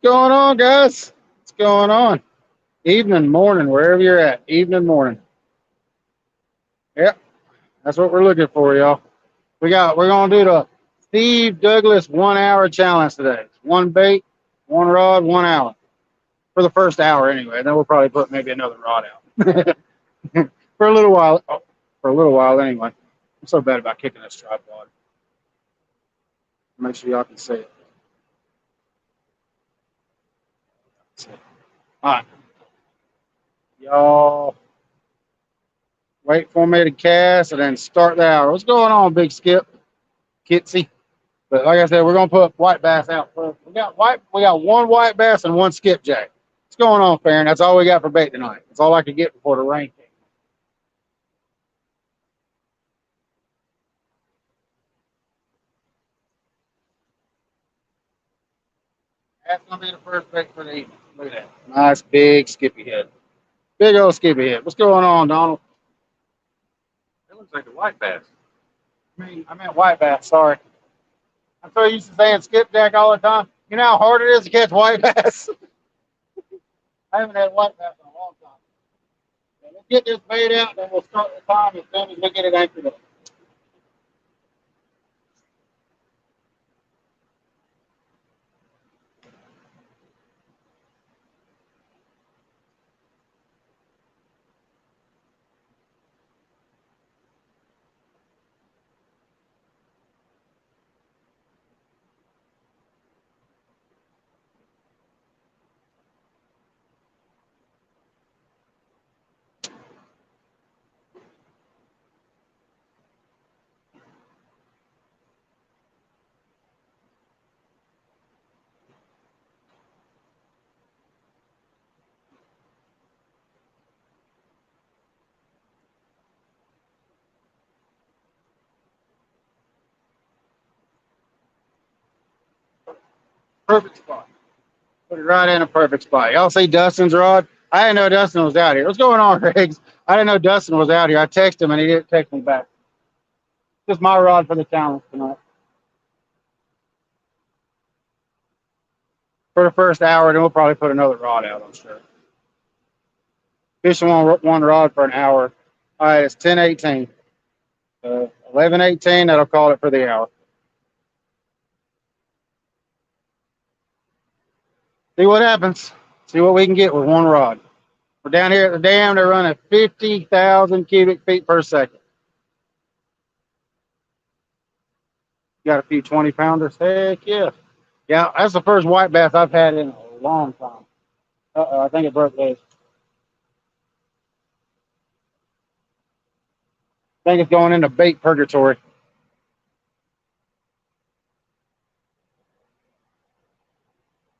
Going on, guys? What's going on? Evening, morning, wherever you're at. Evening, morning. Yep, that's what we're looking for, y'all. We're gonna do the Steve Douglas 1 hour challenge today. One bait, one rod, 1 hour for the first hour anyway. Then we'll probably put maybe another rod out for a little while. Oh, for a little while anyway. I'm so bad about kicking this tripod. Make sure y'all can see it. All right, y'all. Wait for me to cast and then start the hour. What's going on, Big Skip? Kitsy? But like I said, we're gonna put white bass out first. We got one white bass and one skipjack. What's going on, Farron? That's all we got for bait tonight. That's all I could get before the rain came. That's gonna be the first bait for the evening. Look at that. Nice big skippy head. Big old skippy head. What's going on, Donald? It looks like a white bass. I meant white bass, sorry. I'm so used to saying skipjack all the time. You know how hard it is to catch white bass? I haven't had white bass in a long time. So let's get this bait out, then we'll start the time as soon as we get it anchored up. Perfect spot. Put it right in a perfect spot. Y'all see Dustin's rod? I didn't know Dustin was out here. What's going on, Riggs? I didn't know Dustin was out here. I texted him and he didn't text me back. Just my rod for the challenge tonight. For the first hour, then we'll probably put another rod out, I'm sure. Fishing one rod for an hour. All right, it's 10:18. 11:18, that'll call it for the hour. See what happens. See what we can get with one rod. We're down here at the dam. They're running 50,000 cubic feet per second. Got a few 20 pounders. Heck yeah. Yeah, that's the first white bass I've had in a long time. Uh-oh, I think it broke loose. I think it's going into bait purgatory.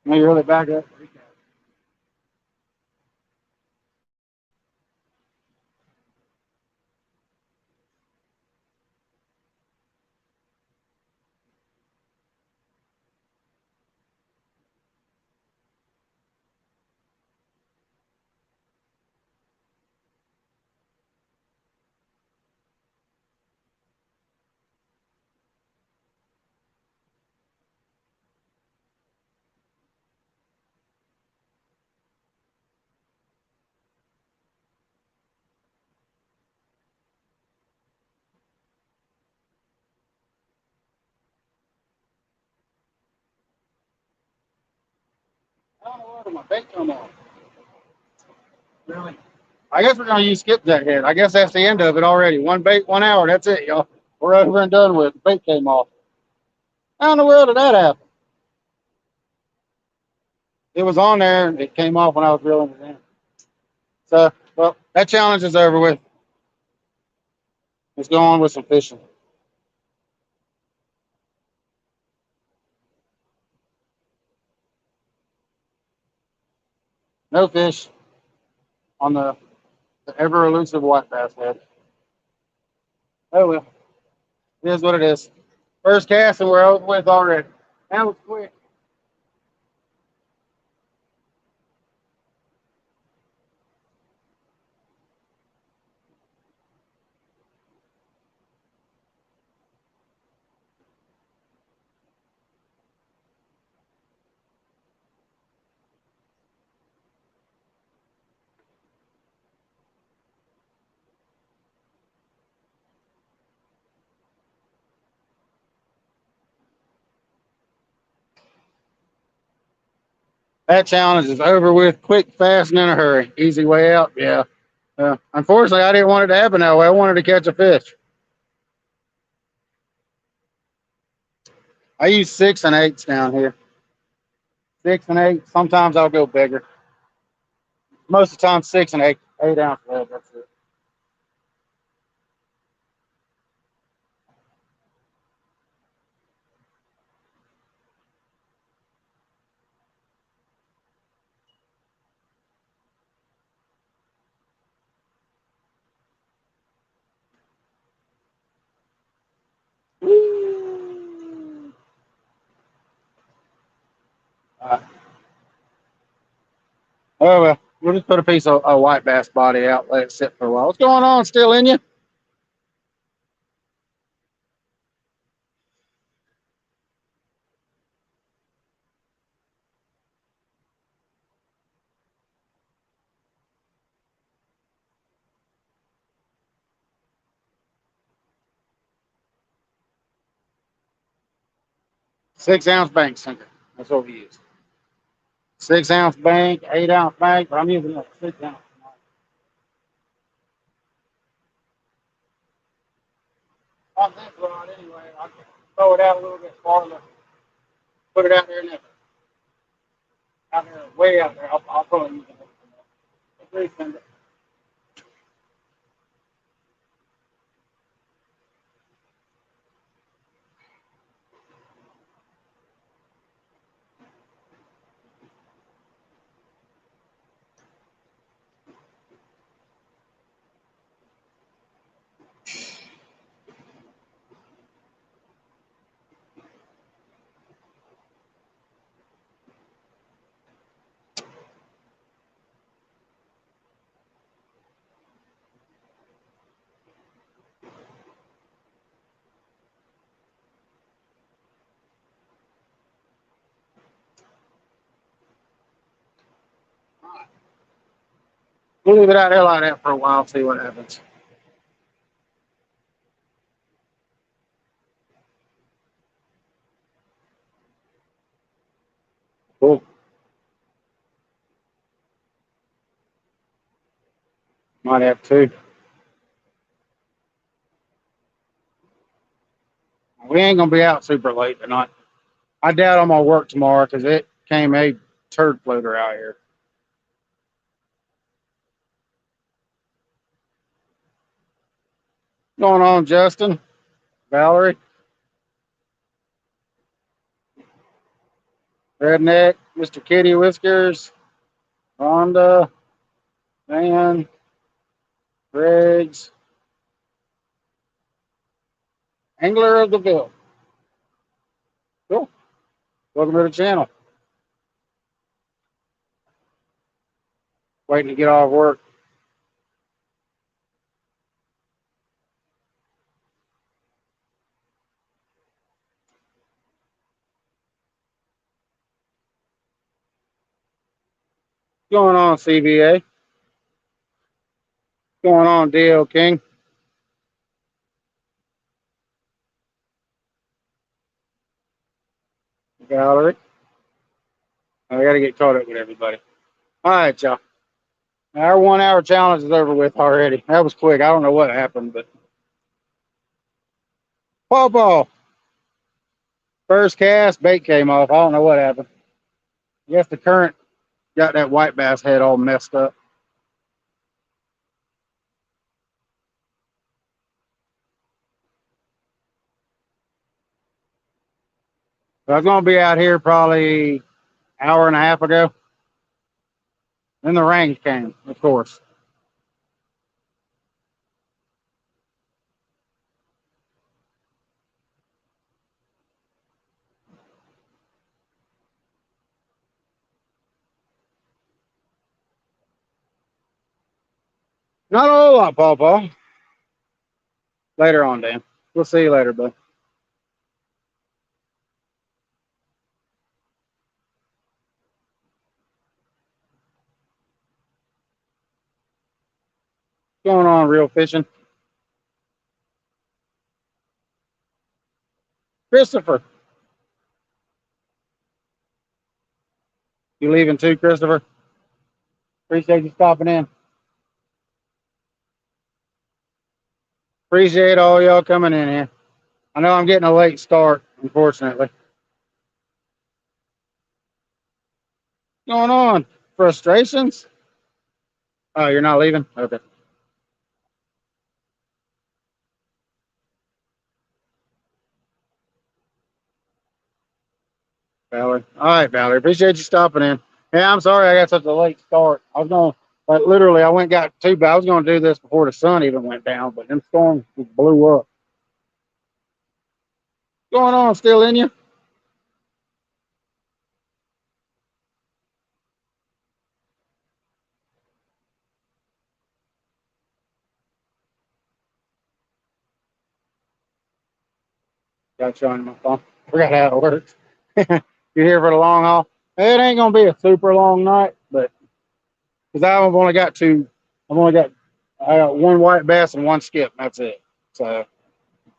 Let me reel it back up. I don't know where my bait come on. Really? I guess we're gonna use skipjack head. I guess that's the end of it already. One bait, 1 hour. That's it, y'all. We're over and done with. The bait came off. How in the world did that happen? It was on there and it came off when I was reeling it in. So, well, that challenge is over with. Let's go on with some fishing. No fish on the ever elusive white bass head. Oh well, it is what it is. First cast and we're over with already. That was quick. That challenge is over with quick, fast, and in a hurry. Easy way out. Yeah. Unfortunately, I didn't want it to happen that way. I wanted to catch a fish. I use 6 and 8s down here. 6 and 8. Sometimes I'll go bigger. Most of the time, 6 and 8, 8 ounce lead. That's it. Uh, oh well, we'll just put a piece of a white bass body out, let it sit for a while. What's going on? Still in you? 6 ounce bank sinker. That's what we use. 6 ounce bank, 8 ounce bank, but I'm using a 6 ounce. On this rod anyway, I can throw it out a little bit farther, put it out there in there, out there, way out there. I'll probably use it. We'll leave it out there like that for a while, see what happens. Cool. Might have two. We ain't gonna be out super late tonight. I doubt I'm gonna work tomorrow because it came a turd floater out here. What's going on, Justin? Valerie? Redneck? Mr. Kitty Whiskers? Rhonda? Dan? Griggs? Angler of the Bill. Cool. Welcome to the channel. Waiting to get off work. What's going on, CBA? What's going on, DL King? Valerie? I gotta get caught up with everybody. All right, y'all. Our 1 hour challenge is over with already. That was quick. I don't know what happened, but Paw first cast, bait came off. I don't know what happened. I guess the current got that white bass head all messed up. So I was gonna be out here probably hour and a half ago. Then the rain came, of course. Not a whole lot, Paw. Later on, Dan. We'll see you later, bud. What's going on, real fishing? Christopher. You leaving too, Christopher? Appreciate you stopping in. Appreciate all y'all coming in here. I know I'm getting a late start, unfortunately. What's going on? Frustrations? Oh, you're not leaving? Okay. Valerie. All right, Valerie. Appreciate you stopping in. Yeah, I'm sorry I got such a late start. I was going, like, literally, I went and got two, but I was going to do this before the sun even went down, but them storms just blew up. What's going on? Still in you? Got you on my phone. Forgot how it works. You're here for the long haul. It ain't gonna be a super long night, but because I've only got two, I've only got I got one white bass and one skip. That's it. So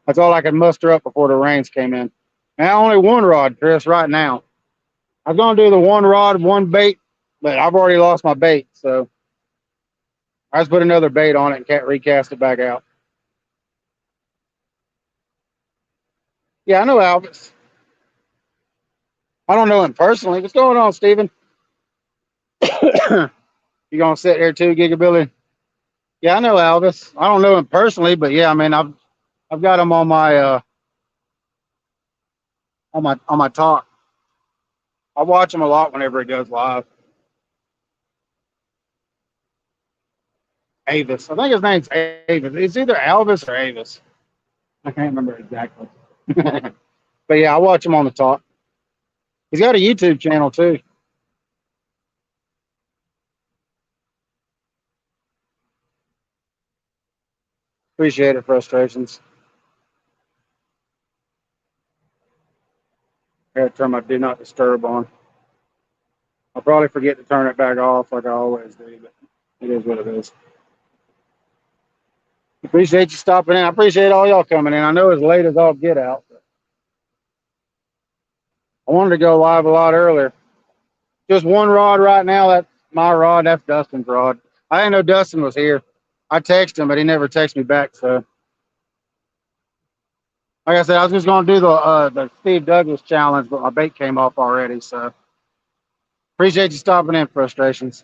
that's all I could muster up before the rains came in. And only one rod, Chris, right now. I was gonna do the one rod, one bait, but I've already lost my bait, so I just put another bait on it and can't recast it back out. Yeah, I know Alvis. I don't know him personally. What's going on, Steven? You gonna sit here too, Gigabilly? Yeah, I know Alvis. I don't know him personally, but yeah, I mean, I've got him on my talk. I watch him a lot whenever he goes live. Avis, I think his name's Avis. It's either Alvis or Avis. I can't remember exactly. But yeah, I watch him on the talk. He's got a YouTube channel too. Appreciate it, frustrations. I gotta turn my do not disturb on. I'll probably forget to turn it back off like I always do, but it is what it is. Appreciate you stopping in. I appreciate all y'all coming in. I know it's late as all get out, but I wanted to go live a lot earlier. Just one rod right now. That's my rod. That's Dustin's rod. I didn't know Dustin was here. I texted him, but he never texted me back. So, like I said, I was just going to do the Steve Douglas challenge, but my bait came off already. So, appreciate you stopping in, frustrations.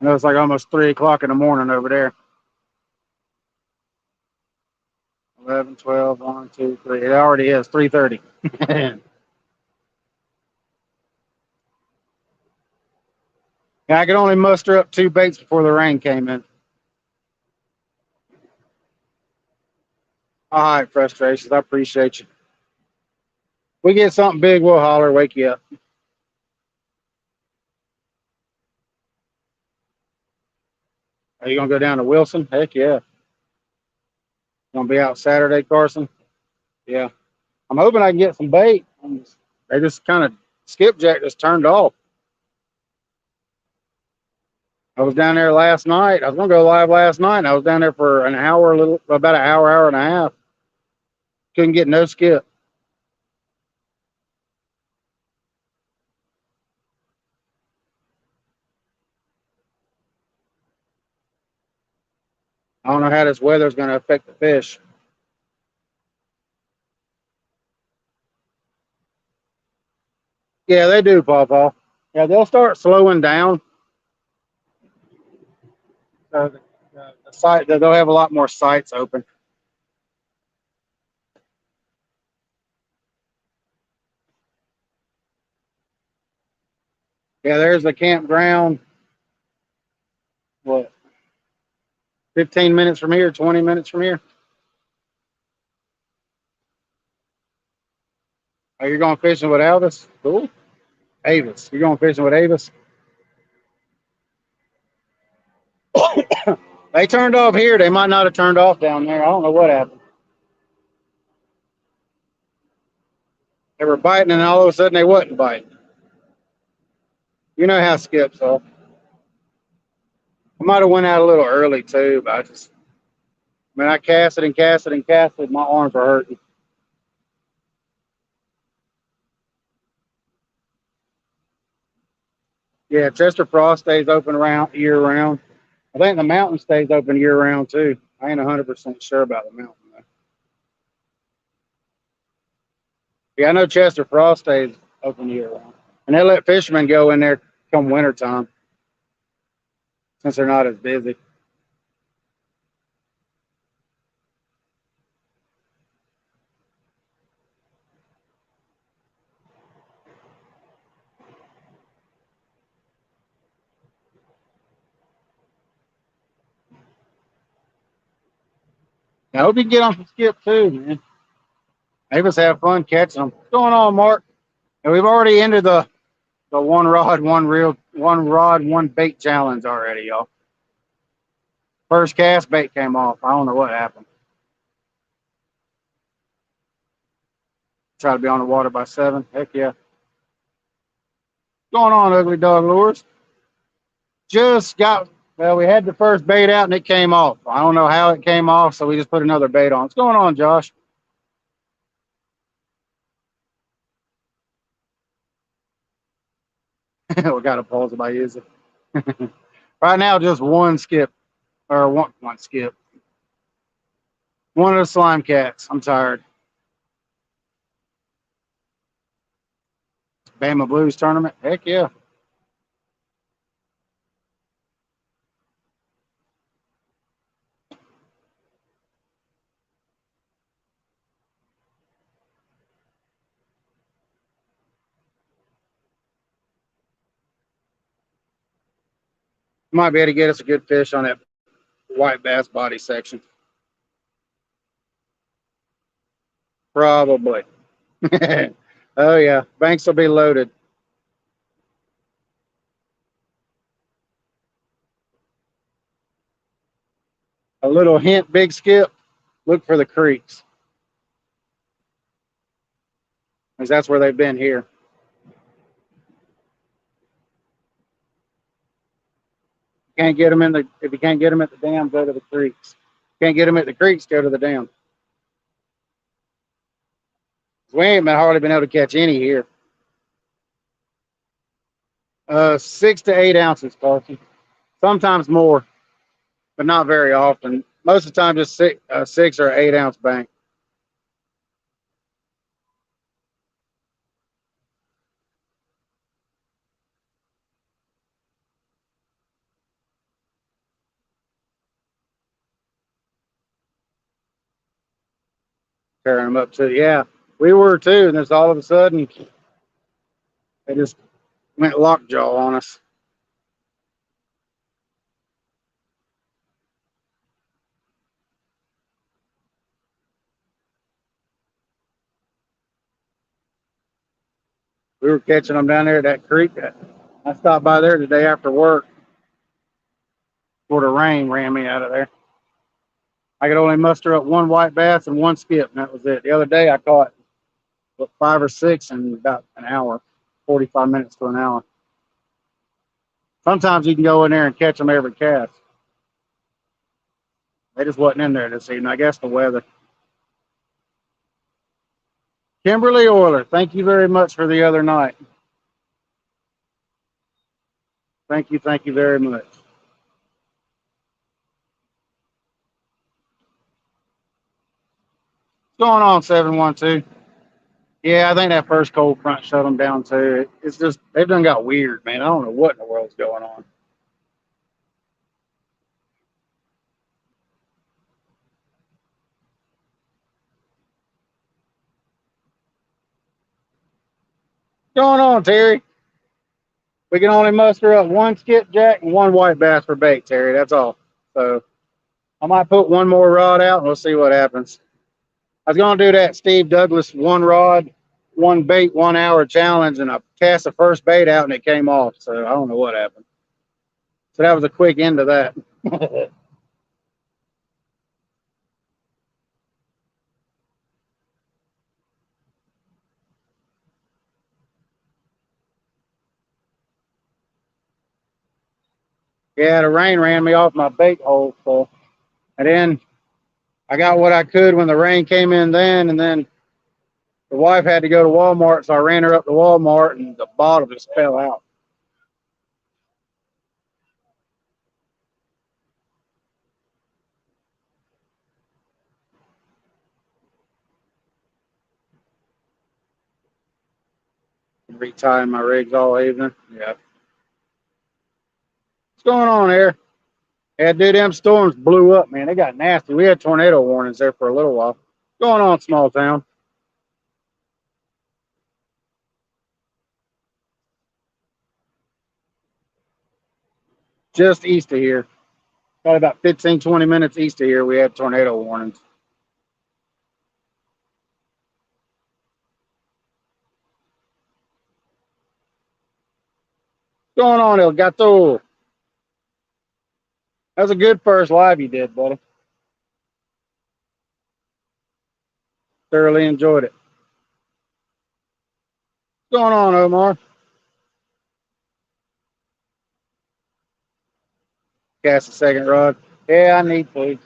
I know it's like almost 3 o'clock in the morning over there. 11, 12, 1, 2, 3. It already is 3:30. Yeah, I could only muster up two baits before the rain came in. All right, frustrations. I appreciate you. We get something big, we'll holler, wake you up. Are you gonna go down to Wilson? Heck yeah. Gonna be out Saturday, Carson. Yeah. I'm hoping I can get some bait. They just kind of skipjack just turned off. I was down there last night. I was gonna go live last night. And I was down there for an hour, about an hour, hour and a half. Couldn't get no skip. I don't know how this weather's gonna affect the fish. Yeah, they do, Paw Paw. Yeah, they'll start slowing down. The site they'll have a lot more sites open. Yeah, there's the campground. What? 15 minutes from here, 20 minutes from here. Oh, you're going fishing with Alvis? Cool. Avis. You're going fishing with Avis? They turned off here. They might not have turned off down there. I don't know what happened. They were biting, and all of a sudden they wasn't biting. You know how skips are. I might have went out a little early too, but I casted and casted and casted. My arms were hurting. Yeah, Chester Frost stays open around year round. I think the mountain stays open year round too. I ain't 100% sure about the mountain though. Yeah, I know Chester Frost stays open year round, and they let fishermen go in there come wintertime since they're not as busy. I hope you can get on some skip too, man. Maybe us have fun catching them. What's going on, Mark? And we've already ended the one rod, one reel, one rod, one bait challenge already, y'all. First cast bait came off. I don't know what happened. Try to be on the water by 7. Heck yeah. What's going on, Ugly Dog Lures? Just got, well, we had the first bait out and it came off. I don't know how it came off, so we just put another bait on. What's going on, Josh? We got to pause it by using. Right now, just one skip, or one skip. One of the slime cats. I'm tired. Bama Blues tournament. Heck yeah. Might be able to get us a good fish on that white bass body section. Probably. Oh yeah, banks will be loaded. A little hint, big skip. Look for the creeks, because that's where they've been here. Can't get them in the. If you can't get them at the dam, go to the creeks. Can't get them at the creeks, go to the dam. We ain't been hardly been able to catch any here. 6 to 8 ounces, Carson. Sometimes more, but not very often. Most of the time, just 6 or 8 ounce bank. Tearing them up too. Yeah, we were too, and then all of a sudden they just went lockjaw on us. We were catching them down there at that creek. I stopped by there the day after work before the rain ran me out of there. I could only muster up one white bass and one skip, and that was it. The other day I caught 5 or 6 in about an hour, 45 minutes to an hour. Sometimes you can go in there and catch them every cast. They just wasn't in there this evening. I guess the weather. Kimberly Euler, thank you very much for the other night. Thank you very much. What's going on, 712? Yeah, I think that first cold front shut them down too. It's just, they've done got weird, man. I don't know what in the world's going on. What's going on, Terry? We can only muster up one skipjack and one white bass for bait, Terry. That's all. So I might put one more rod out and we'll see what happens. I was going to do that Steve Douglas one rod, one bait, 1 hour challenge, and I cast the first bait out and it came off. So I don't know what happened. So that was a quick end to that. Yeah, the rain ran me off my bait hole. So, and then I got what I could when the rain came in then, and then the wife had to go to Walmart, so I ran her up to Walmart, and the bottom just fell out. Retying my rigs all evening. Yeah. What's going on here? Yeah, dude, them storms blew up, man. They got nasty. We had tornado warnings there for a little while. What's going on, small town? Just east of here. Probably about 15, 20 minutes east of here, we had tornado warnings. What's going on, El Gato? That was a good first live you did, buddy. Thoroughly enjoyed it. What's going on, Omar? Cast a second rod. Yeah, I need food.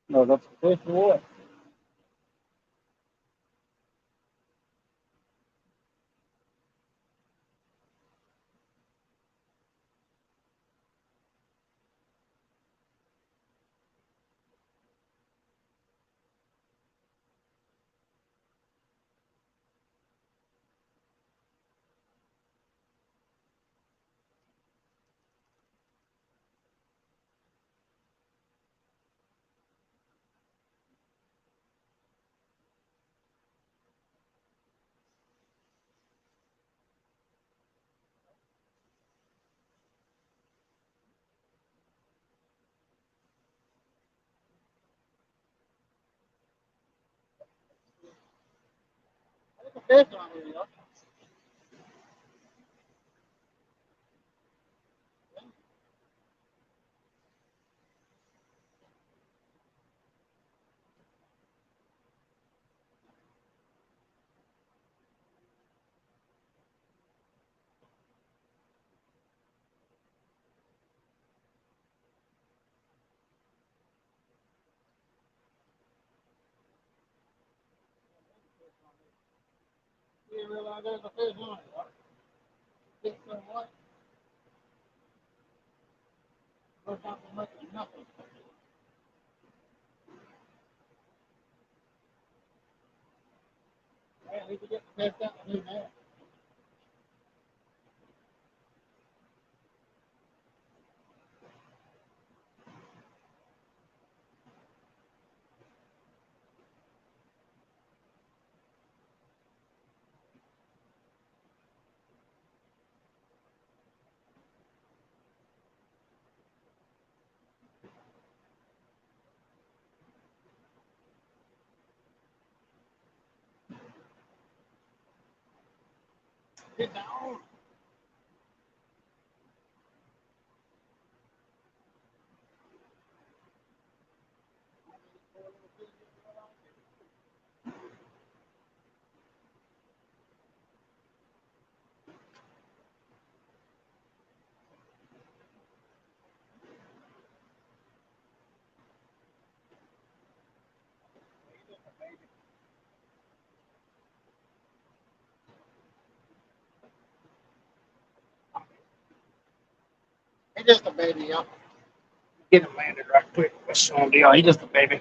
No, that's the fish or what? Fish on here, yo. You didn't realize there's a fish on it, yo. Fish on what? First time for making nothing. Man, we could get the fish out of here now. Get down. He's just a baby, yo. Get him landed right quick. Let's show him deal. He's just a baby.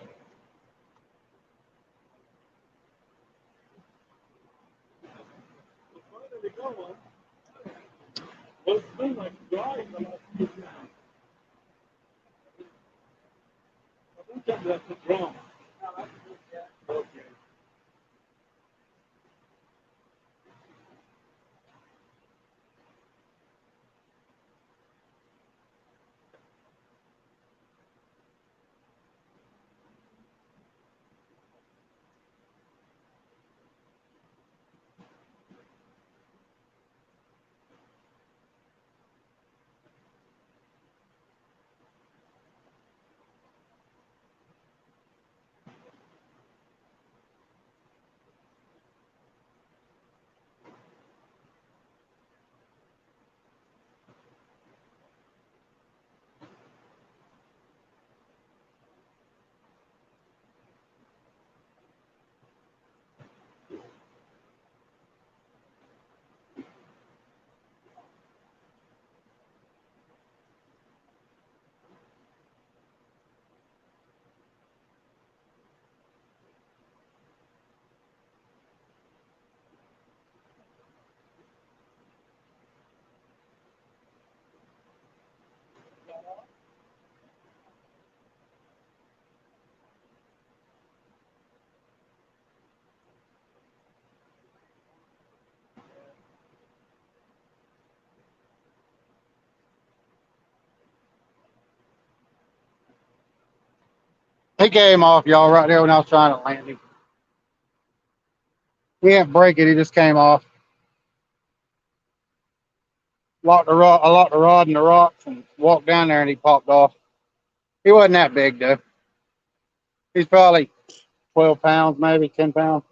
Well, it's been like dry for the last few days. I think that's the drum. Okay. He came off, y'all, right there when I was trying to land him. He didn't break it. He just came off. Locked the rod. I locked the rod in the rocks and walked down there, and he popped off. He wasn't that big though. He's probably 12 pounds, maybe 10 pounds.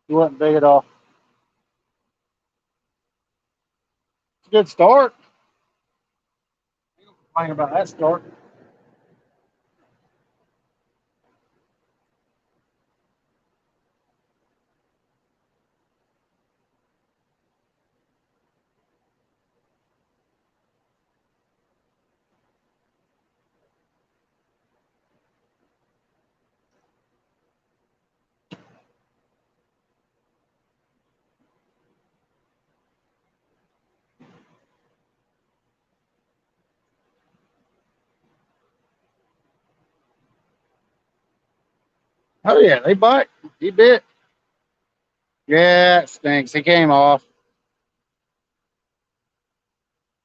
He wasn't big at all. It's a good start. Complain about that start. Oh yeah, they bite. He bit. Yeah, it stinks. He came off.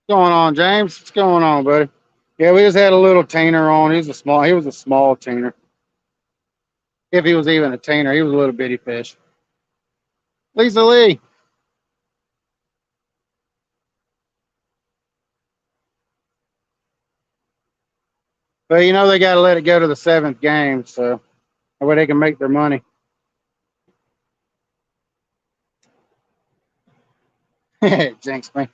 What's going on, James? What's going on, buddy? Yeah, we just had a little teener on. He was a small teener. If he was even a teener, he was a little bitty fish. Lisa Lee. But you know they got to let it go to the seventh game, so that way they can make their money. Jinx me.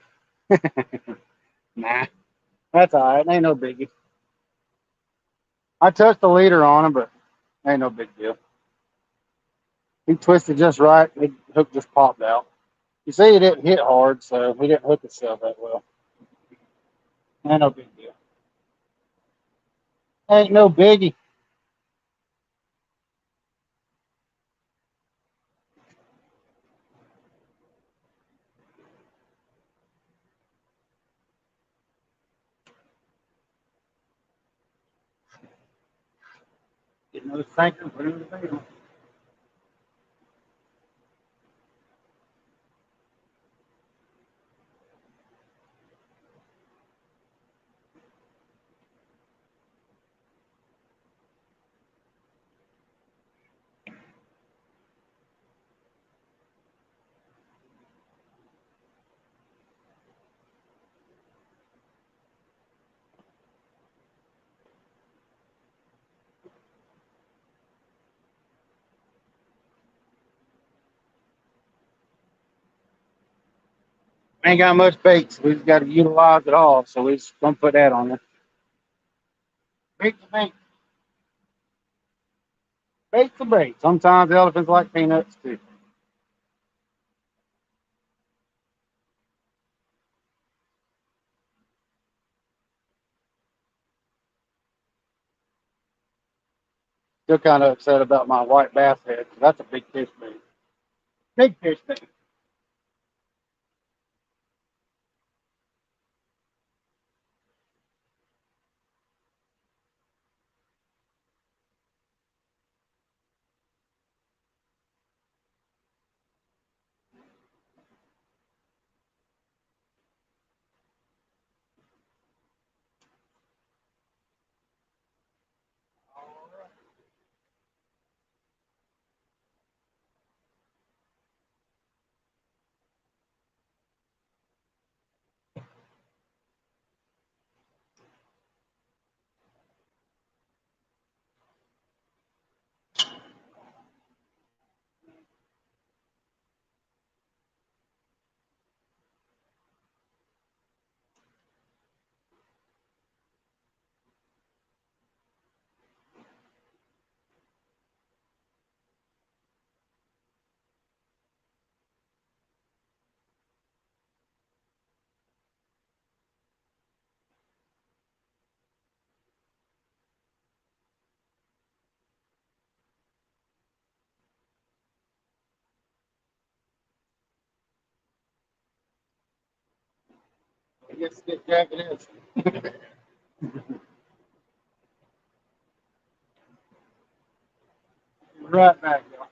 Nah, that's all right. Ain't no biggie. I touched the leader on him, but ain't no big deal. He twisted just right. The hook just popped out. You see, he didn't hit hard, so he didn't hook himself that well. Ain't no big deal. Ain't no biggie. Get another sinker, put it in the field. Ain't got much bait, so we just got to utilize it all. So we just gonna put that on there. Bait to bait, bait to bait. Sometimes elephants like peanuts too. Still kind of upset about my white bass head. 'Cause that's a big fish bait. Big fish bait. Yes, Jack it is. Right back, y'all.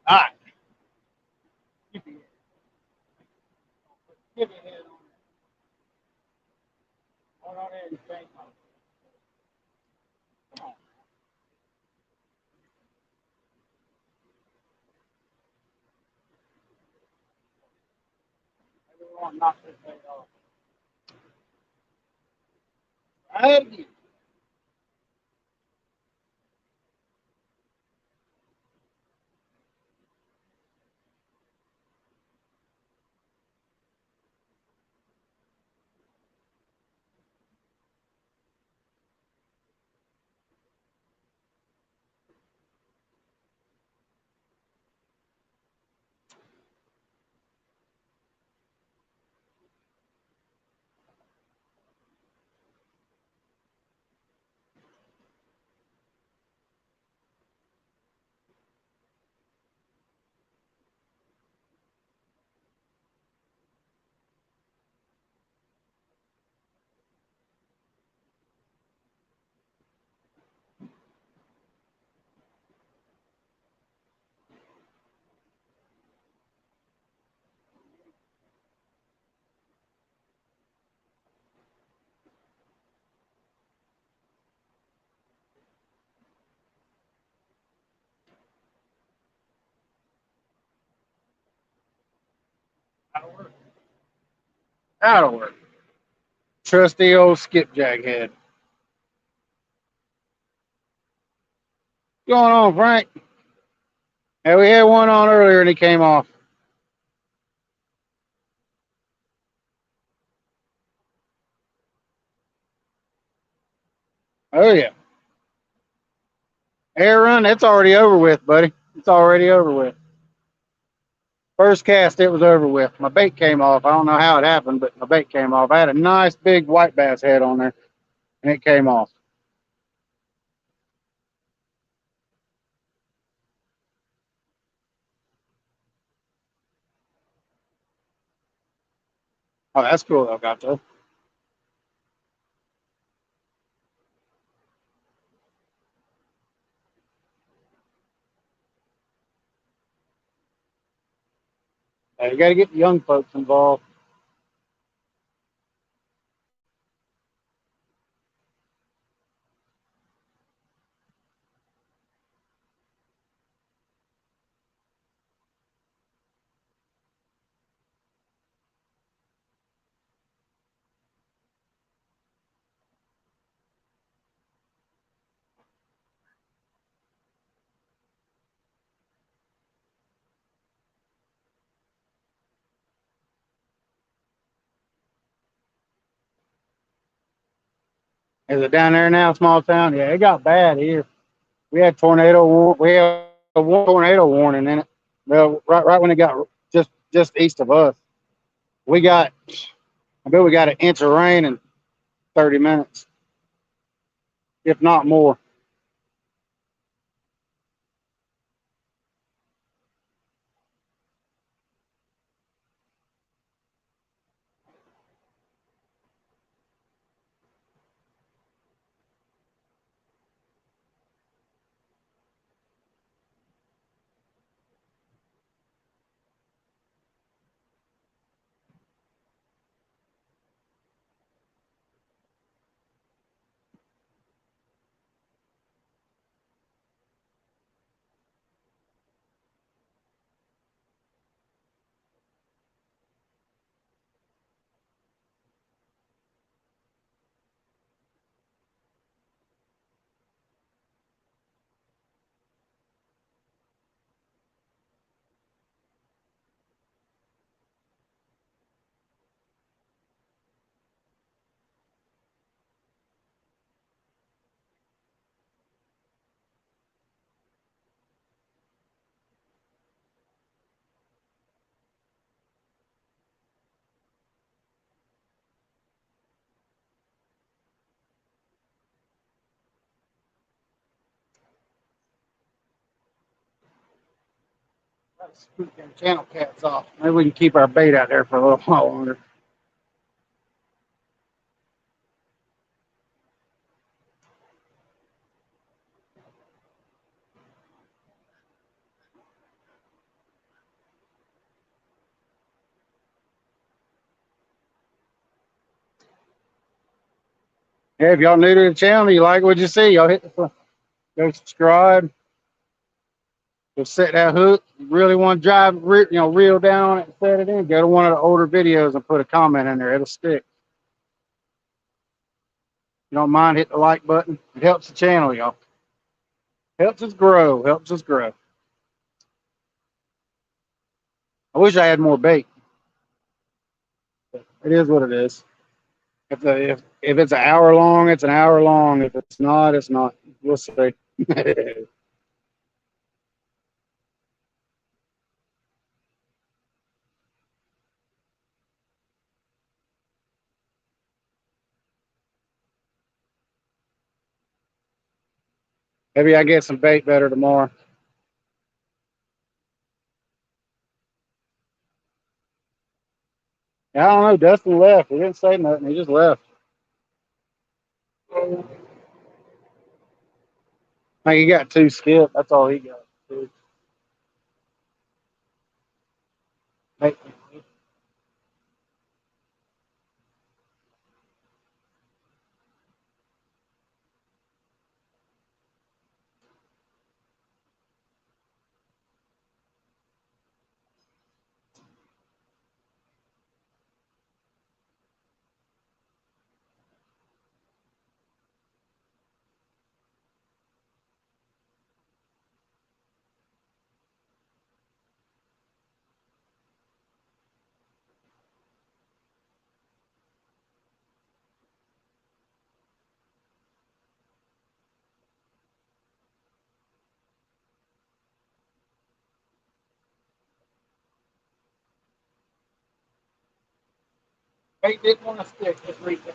All right. Keep your head. Keep your head on there. Hold on there and think on it. Come on. Everyone knock this head off. Right here. That'll work. That'll work. Trusty old skipjack head. What's going on, Frank? Yeah, we had one on earlier and he came off. Oh yeah. Air run, it's already over with, buddy. It's already over with. First cast, it was over with. My bait came off. I don't know how it happened, but my bait came off. I had a nice big white bass head on there, and it came off. Oh, that's cool. I got to. You got to get the young folks involved. Is it down there now, small town? Yeah, it got bad here. We had tornado. We had a one tornado warning in it. Well, right when it got just east of us, we got. I bet we got an inch of rain in 30 minutes, if not more. Let's scoot them channel cats off. Maybe we can keep our bait out there for a little while longer. Hey, if y'all new to the channel, you like what you see, y'all go subscribe. Go set that hook. You really want to drive, reel down on it and set it in. Go to one of the older videos and put a comment in there. It'll stick. You don't mind, hit the like button. It helps the channel, y'all. Helps us grow. Helps us grow. I wish I had more bait. But it is what it is. If it's an hour long, it's an hour long. If it's not, it's not. We'll see. Maybe I get some bait better tomorrow. I don't know. Dustin left. He didn't say nothing. He just left. Like he got two skip. That's all he got. Hey, bait didn't want to stick this weekend.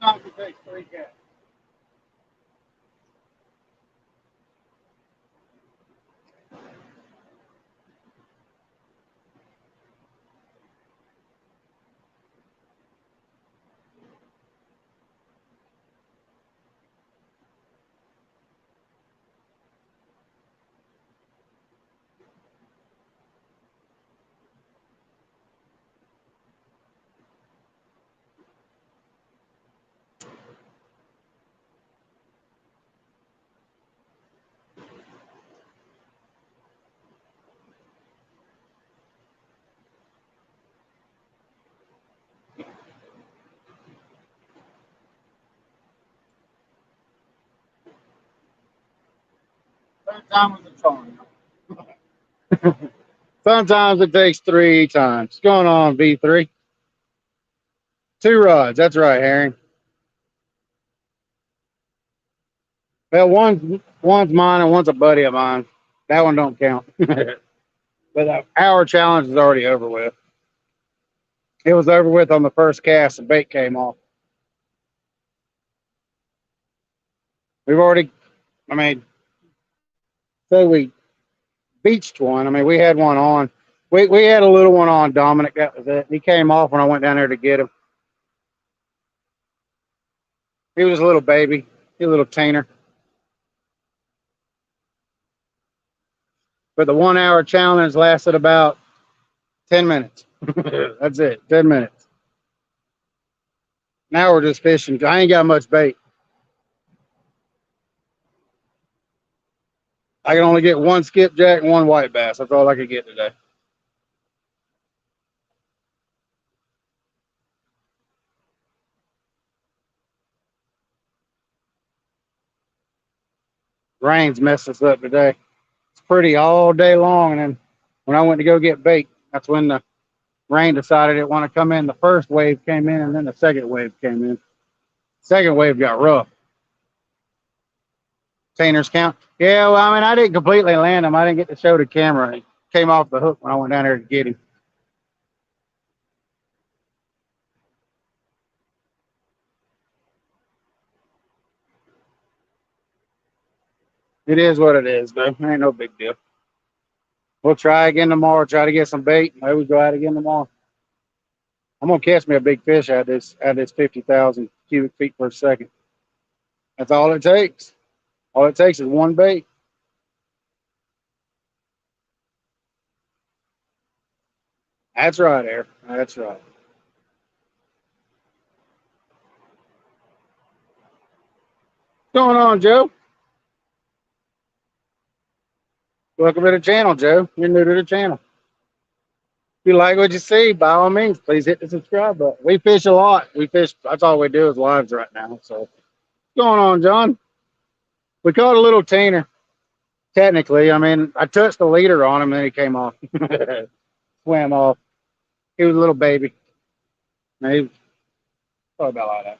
Sometimes it takes 3 casts. Sometimes it's fun. Sometimes it takes 3 times. What's going on, V3? 2 rods. That's right, Herring. Well, one's mine and one's a buddy of mine. That one don't count. But the hour challenge is already over with. It was over with on the first cast. The bait came off. We've already, I mean, say we beached one. I mean, we had one on. We had a little one on, Dominic. That was it. He came off when I went down there to get him. He was a little baby. He was a little tainer. But the 1 hour challenge lasted about 10 minutes. That's it, 10 minutes. Now we're just fishing. I ain't got much bait. I can only get one skipjack and one white bass. That's all I could get today. Rain's messed us up today. It's pretty all day long. And then when I went to go get bait, that's when the rain decided it wanted to come in. The first wave came in, and then the second wave came in. Second wave got rough. Tainers count. Yeah, well, I mean, I didn't completely land him. I didn't get to show the camera. He came off the hook when I went down there to get him. It is what it is, though. Ain't no big deal. We'll try again tomorrow. Try to get some bait. Maybe we go out again tomorrow. I'm gonna catch me a big fish at this 50,000 cubic feet per second. That's all it takes. All it takes is one bait. That's right, Air. That's right. What's going on, Joe? Welcome to the channel, Joe. You're new to the channel. If you like what you see, by all means, please hit the subscribe button. We fish a lot. We fish. That's all we do is lives right now. So, what's going on, John? We caught a little tainer. Technically, I mean, I touched the leader on him, and then he came off. Swam off. He was a little baby. Maybe probably about like that.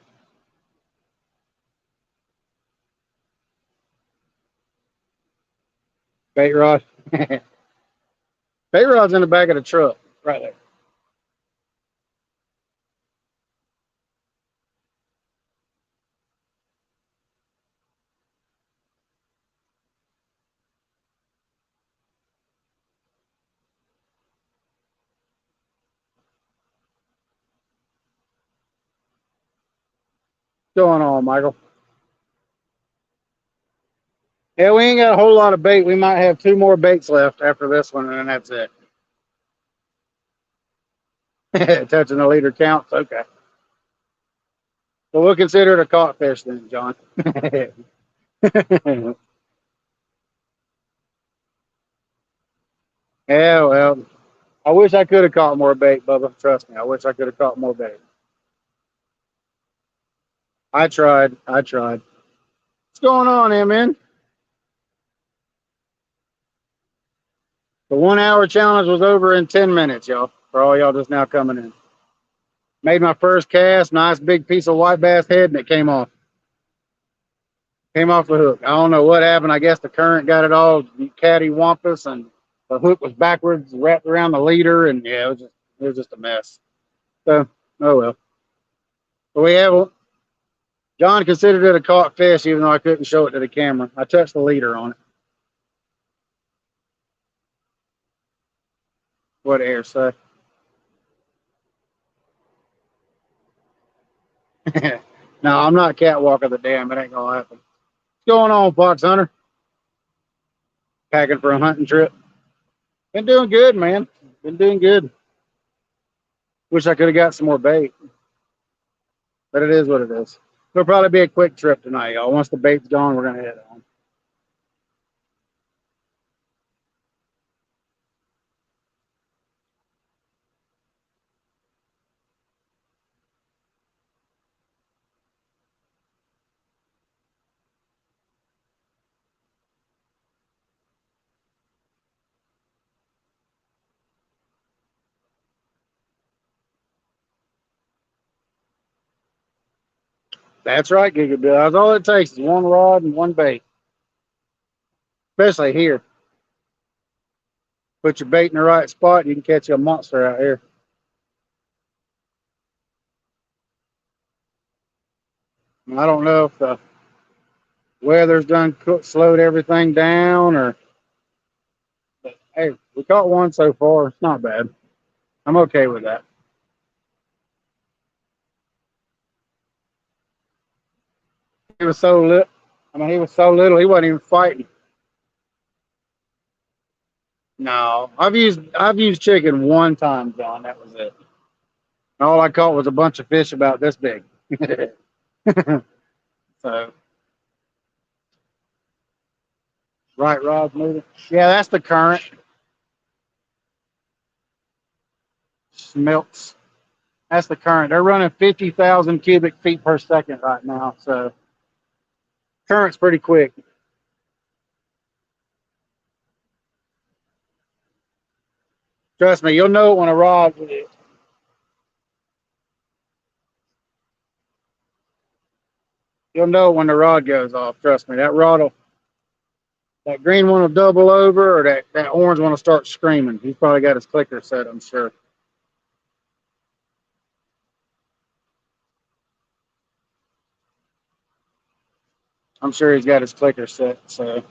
Bait rod. Bait rod's in the back of the truck, right there. What's going on, Michael? Yeah, we ain't got a whole lot of bait. We might have 2 more baits left after this one, and then that's it. Touching the leader counts. Okay. Well, we'll consider it a caught fish then, John. Yeah, well, I wish I could have caught more bait, Bubba. Trust me, I wish I could have caught more bait. I tried. I tried. What's going on, man? The 1 hour challenge was over in 10 minutes, y'all. For all y'all just now coming in. Made my first cast, nice big piece of white bass head, and it came off. Came off the hook. I don't know what happened. I guess the current got it all cattywampus, and the hook was backwards, wrapped around the leader, and yeah, it was just a mess. So, oh well. But we have John considered it a caught fish, even though I couldn't show it to the camera. I touched the leader on it. What air say? No, I'm not catwalking the dam. It ain't gonna happen. What's going on, Fox Hunter? Packing for a hunting trip. Been doing good, man. Been doing good. Wish I could have got some more bait, but it is what it is. It'll probably be a quick trip tonight, y'all. Once the bait's gone, we're gonna head on. That's right, Giga Bill. That's all it takes is one rod and one bait. Especially here. Put your bait in the right spot, you can catch a monster out here. I don't know if the weather's done slowed everything down or, but hey, we caught one so far. It's not bad. I'm okay with that. He was so lit. I mean, he was so little, he wasn't even fighting. No, I've used chicken one time, John. That was it. All I caught was a bunch of fish about this big. So right rod's moving. Yeah, that's the current. Smelts. That's the current. They're running 50,000 cubic feet per second right now. So current's pretty quick. Trust me, you'll know it when a rod. You'll know when the rod goes off. Trust me, that green one will double over, or that orange one will start screaming. He's probably got his clicker set, I'm sure. I'm sure he's got his clicker set. So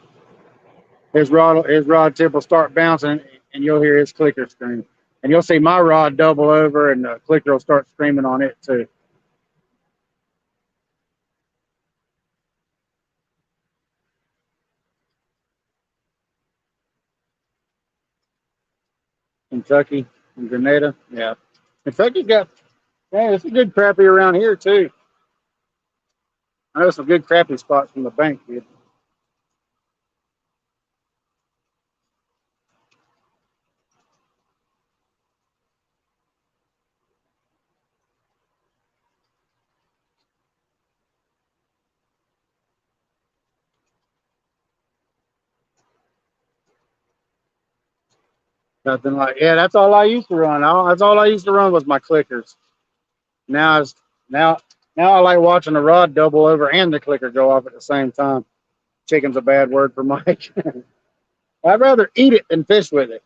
his rod tip will start bouncing, and you'll hear his clicker scream. And you'll see my rod double over, and the clicker will start screaming on it too. Kentucky and Grenada, yeah. Kentucky's got, yeah, it's a good crappie around here too. I know some good crappie spots from the bank, dude. Nothing like, yeah, that's all I used to run. That's all I used to run was my clickers. Now it's now now I like watching the rod double over and the clicker go off at the same time. Chicken's a bad word for Mike. I'd rather eat it than fish with it.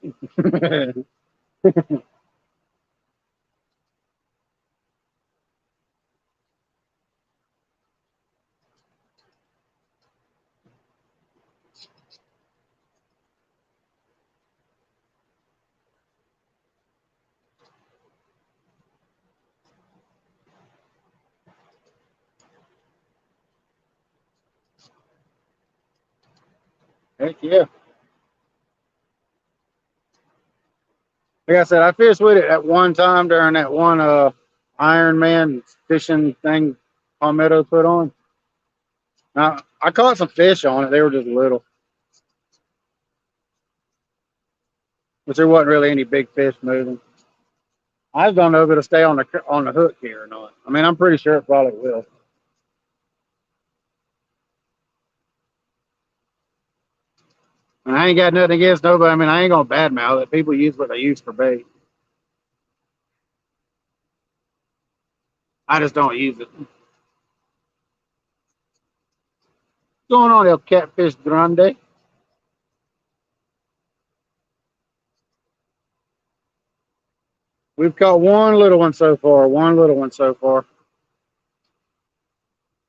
Heck yeah. Like I said, I fished with it at one time during that one Iron Man fishing thing Palmetto put on. Now I caught some fish on it. They were just little. But there wasn't really any big fish moving. I just don't know if it'll stay on the hook here or not. I mean, I'm pretty sure it probably will. And I ain't got nothing against nobody. I mean, I ain't gonna badmouth it. People use what they use for bait. I just don't use it. What's going on, El Catfish Grande? We've caught one little one so far. One little one so far.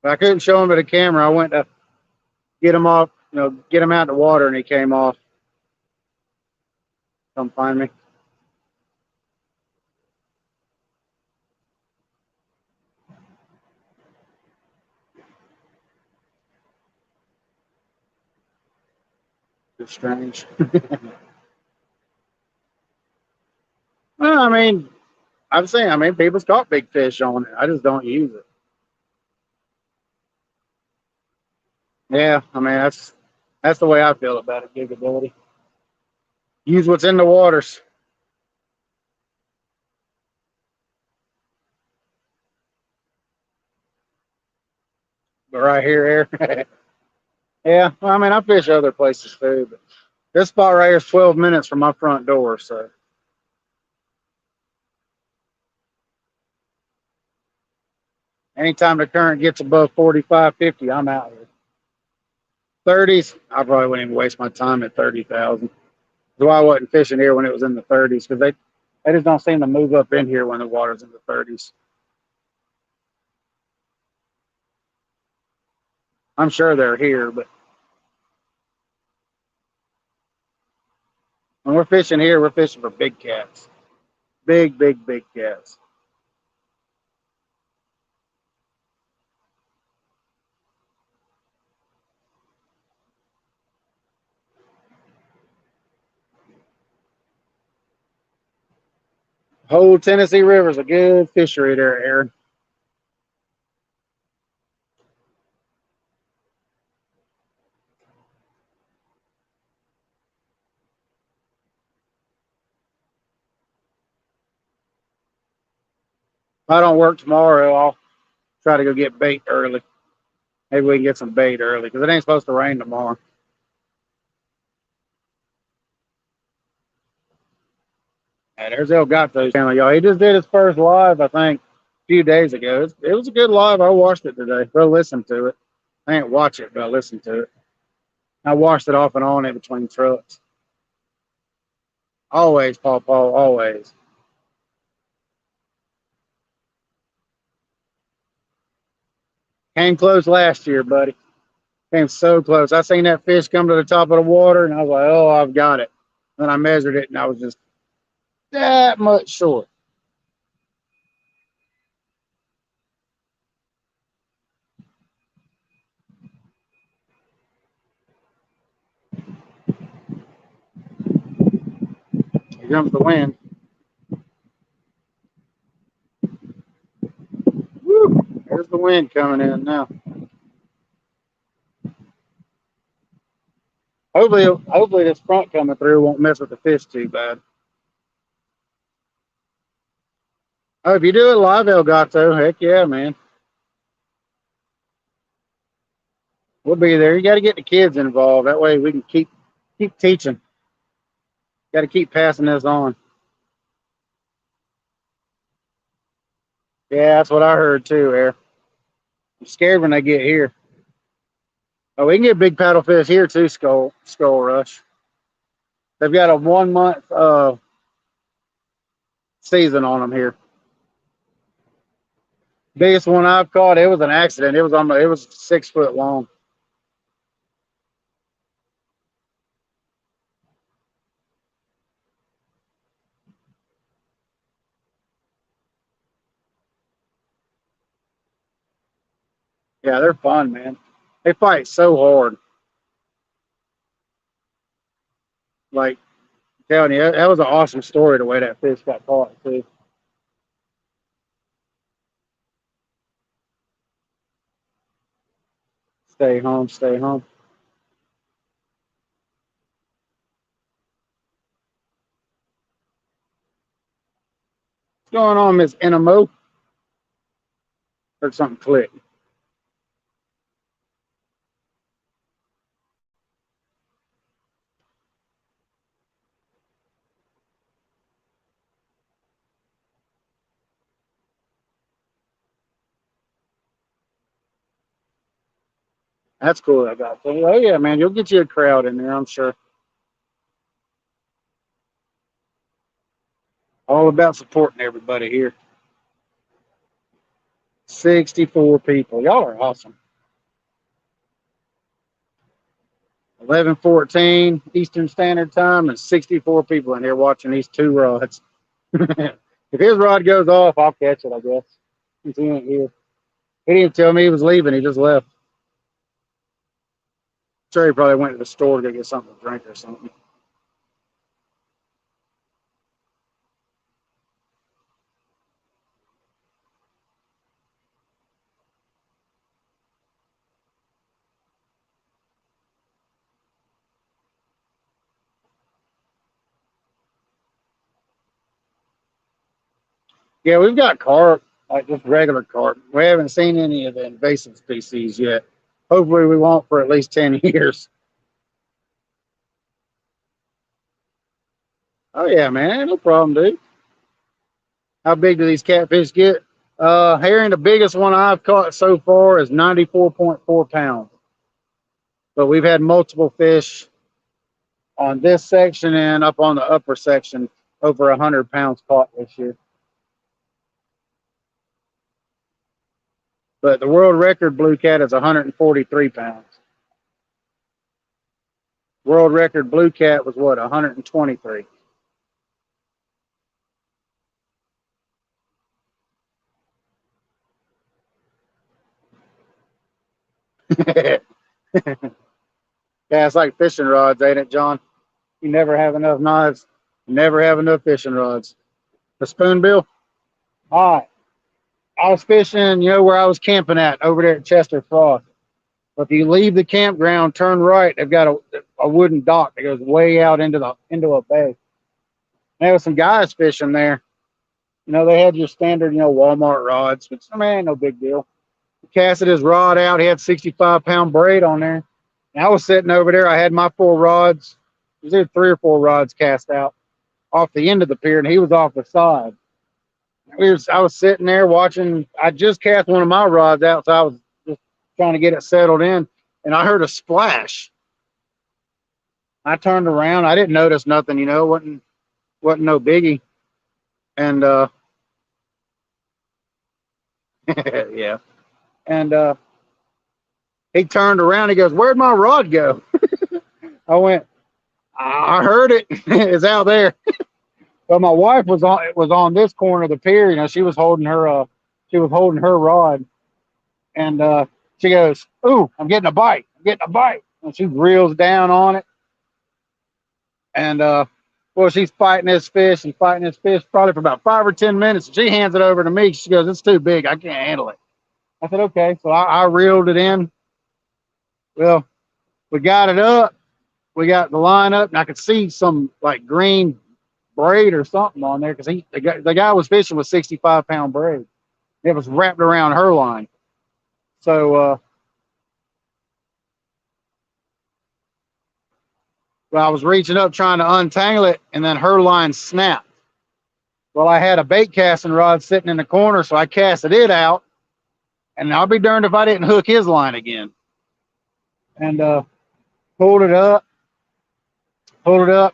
But I couldn't show him to the camera. I went to get him off, get him out of the water, and he came off. Come find me. It's strange. Well, I mean, I'm saying, people's caught big fish on it. I just don't use it. Yeah, that's the way I feel about it. Gigability. Use what's in the waters. But right here, here. Yeah, well, I fish other places too, but this spot right here is 12 minutes from my front door. So anytime the current gets above 45, 50, I'm out here. 30s, I probably wouldn't even waste my time at 30,000. That's why I wasn't fishing here when it was in the 30s, because they just don't seem to move up in here when the water's in the 30s. I'm sure they're here, but when we're fishing here, we're fishing for big cats. Big, big, big cats. Whole Tennessee River is a good fishery there, Aaron. If I don't work tomorrow, I'll try to go get bait early. Maybe we can get some bait early because it ain't supposed to rain tomorrow. And there's El Gato's channel, y'all. He just did his first live, I think, a few days ago. It was a good live. I watched it today. Go listen to it. I didn't watch it, but I listened to it. I watched it off and on in between trucks. Always, Paul, always. Came close last year, buddy. Came so close. I seen that fish come to the top of the water, and I was like, oh, I've got it. Then I measured it, and I was just that much short. Here comes the wind. Woo! There's the wind coming in now. Hopefully this front coming through won't mess with the fish too bad. Oh, if you do it live, Elgato, heck yeah, man. We'll be there. You got to get the kids involved. That way we can keep teaching. Got to keep passing this on. Yeah, that's what I heard too, Air. I'm scared when they get here. Oh, we can get big paddlefish here too, Skull Rush. They've got a 1 month season on them here. Biggest one I've caught, it was an accident. It was 6 foot long. Yeah, they're fun, man. They fight so hard. Like, I'm telling you, that was an awesome story the way that fish got caught too. Stay home, stay home. What's going on, Miss Enemo? Heard something click. That's cool. I got. Oh yeah, man, you'll get you a crowd in there, I'm sure. All about supporting everybody here. 64 people. Y'all are awesome. 11:14 Eastern Standard Time and 64 people in here watching these two rods. If his rod goes off, I'll catch it, I guess. Since he ain't here. He didn't tell me he was leaving. He just left. Sure, he probably went to the store to get something to drink or something. Yeah, we've got carp, like just regular carp. We haven't seen any of the invasive species yet. Hopefully, we won't for at least 10 years. Oh, yeah, man. No problem, dude. How big do these catfish get? Herring, the biggest one I've caught so far is 94.4 pounds. But we've had multiple fish on this section and up on the upper section, over 100 pounds caught this year. But the world record blue cat is 143 pounds. World record blue cat was what, 123. Yeah, it's like fishing rods, ain't it, John? You never have enough knives, you never have enough fishing rods. The spoonbill? All right. I was fishing, where I was camping at over there at Chester Frost. If you leave the campground, turn right, they've got a wooden dock that goes way out into a bay. There was some guys fishing there. They had your standard, Walmart rods, but man, no big deal. He casted his rod out. He had 65-pound braid on there. And I was sitting over there. I had my 4 rods. There's 3 or 4 rods cast out off the end of the pier, and he was off the side. I was sitting there watching. I just cast one of my rods out, so I was just trying to get it settled in, and I heard a splash. I turned around. I didn't notice nothing, wasn't no biggie. And yeah. And he turned around. He goes, "Where'd my rod go?" I went, "I heard it. It's out there." But my wife was on this corner of the pier. She was holding her rod, and she goes, "Ooh, I'm getting a bite. I'm getting a bite." And she reels down on it, and well, she's fighting this fish and fighting this fish probably for about 5 or 10 minutes. She hands it over to me. She goes, "It's too big. I can't handle it." I said, "Okay." So I reeled it in. Well, we got it up. We got the line up, and I could see some like green braid or something on there because the guy was fishing with 65-pound braid. It was wrapped around her line. So well, I was reaching up trying to untangle it, and then her line snapped. Well, I had a bait casting rod sitting in the corner, so I casted it out, and I'll be darned if I didn't hook his line again. And pulled it up, pulled it up,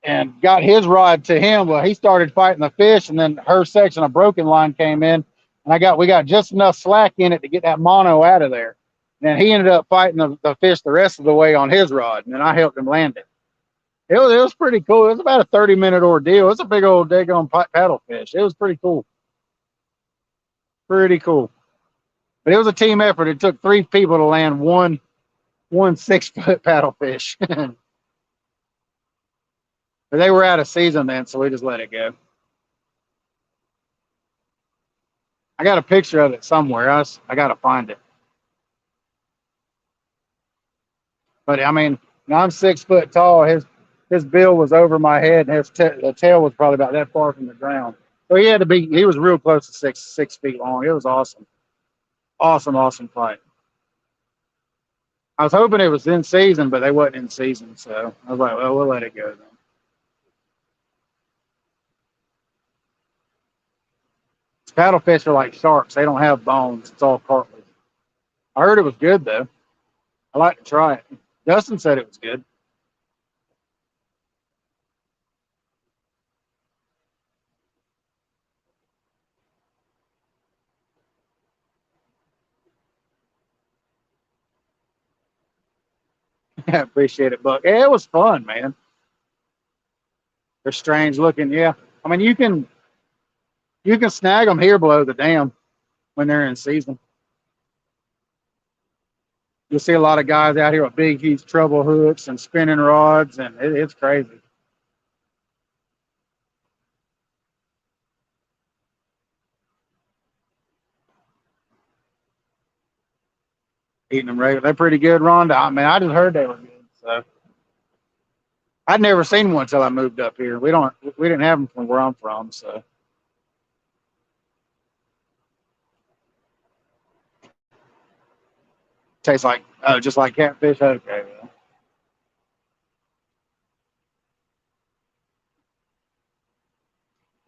and got his rod to him. Well, he started fighting the fish, and then her section of broken line came in, and we got just enough slack in it to get that mono out of there. And then he ended up fighting the fish the rest of the way on his rod, and then I helped him land it. It was pretty cool. It was about a 30-minute ordeal. It was a big old daggone paddle fish. It was pretty cool. Pretty cool. But it was a team effort. It took 3 people to land one 6-foot paddle fish. But they were out of season then, so we just let it go. I got a picture of it somewhere. I got to find it. But I mean, I'm 6 foot tall. His bill was over my head, and the tail was probably about that far from the ground. So he had to be. He was real close to 6 feet long. It was awesome, awesome, awesome fight. I was hoping it was in season, but they wasn't in season. So I was like, well, we'll let it go then. Paddlefish are like sharks. They don't have bones. It's all cartilage. I heard it was good though. I like to try it. Dustin said it was good. I appreciate it, Buck. Yeah, it was fun, man. They're strange looking. Yeah, I mean you can snag them here below the dam when they're in season. You'll see a lot of guys out here with big, huge treble hooks and spinning rods, and it's crazy. Eating them regular, they're pretty good, Rhonda. I mean, I just heard they were good, so I'd never seen one until I moved up here. We didn't have them from where I'm from, so tastes like just like catfish. Okay, well.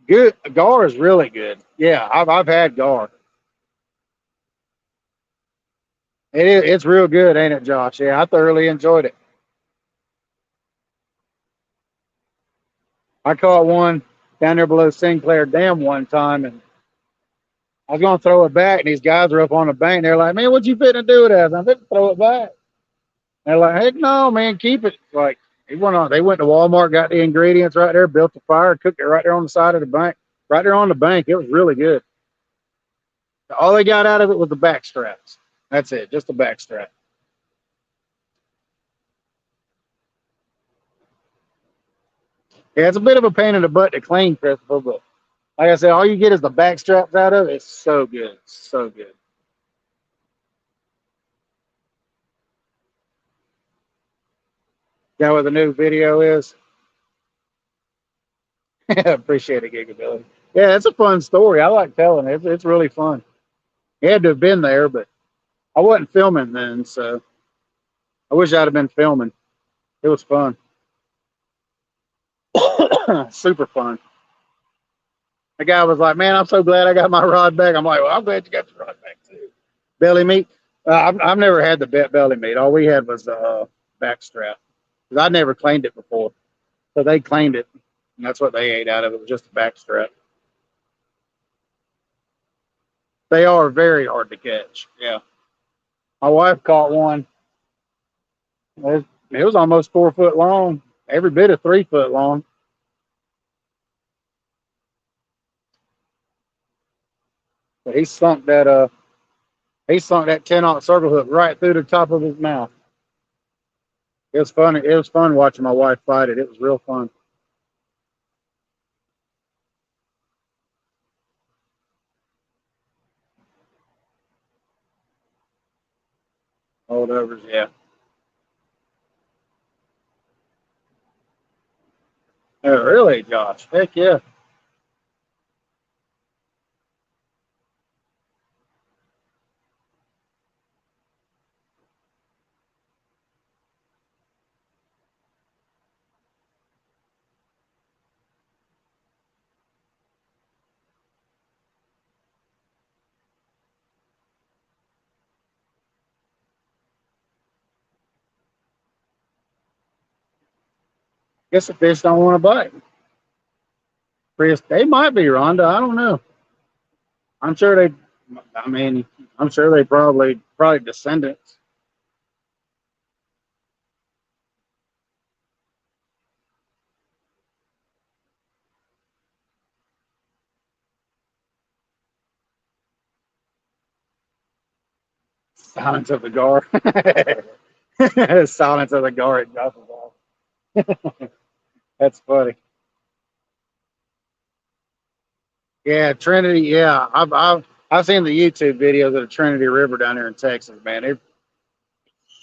Good. Gar is really good. Yeah, I've had gar. It's real good, ain't it, Josh? Yeah, I thoroughly enjoyed it. I caught one down there below Sinclair Dam one time, and I was gonna throw it back, and these guys were up on the bank. They're like, "Man, what you fitting to do with that?" I'm fitting to throw it back. And they're like, "Heck no, man, keep it." Like they went on. They went to Walmart, got the ingredients right there, built the fire, cooked it right there on the side of the bank, right there on the bank. It was really good. All they got out of it was the back straps. That's it, just the back strap. Yeah, it's a bit of a pain in the butt to clean, Christopher, but like I said, all you get is the back straps out of it. It's so good, so good. That what the new video is? Appreciate it, Gigability. Yeah, it's a fun story. I like telling it. It's really fun. You had to have been there, but I wasn't filming then, so I wish I'd have been filming. It was fun. Super fun. The guy was like, "Man, I'm so glad I got my rod back." I'm like, "Well, I'm glad you got your rod back too." Belly meat. I've never had the belly meat. All we had was back strap because I never cleaned it before. So they cleaned it, and that's what they ate out of it. Was just the back strap. They are very hard to catch. Yeah, my wife caught one. It was almost 4 foot long, every bit of 3 foot long. But he sunk that 10-aught circle hook right through the top of his mouth. It was fun. It was fun watching my wife fight it. It was real fun. Holdovers, yeah. Oh, really, Josh? Heck yeah. Guess the fish don't want to bite. Chris, they might be, Rhonda. I don't know. I'm sure they. I mean, I'm sure they probably descendants. Silence of the Gar. Silence of the Gar at Josh's house. That's funny. Yeah, Trinity. Yeah, I've seen the YouTube videos of the Trinity River down there in Texas. Man, they're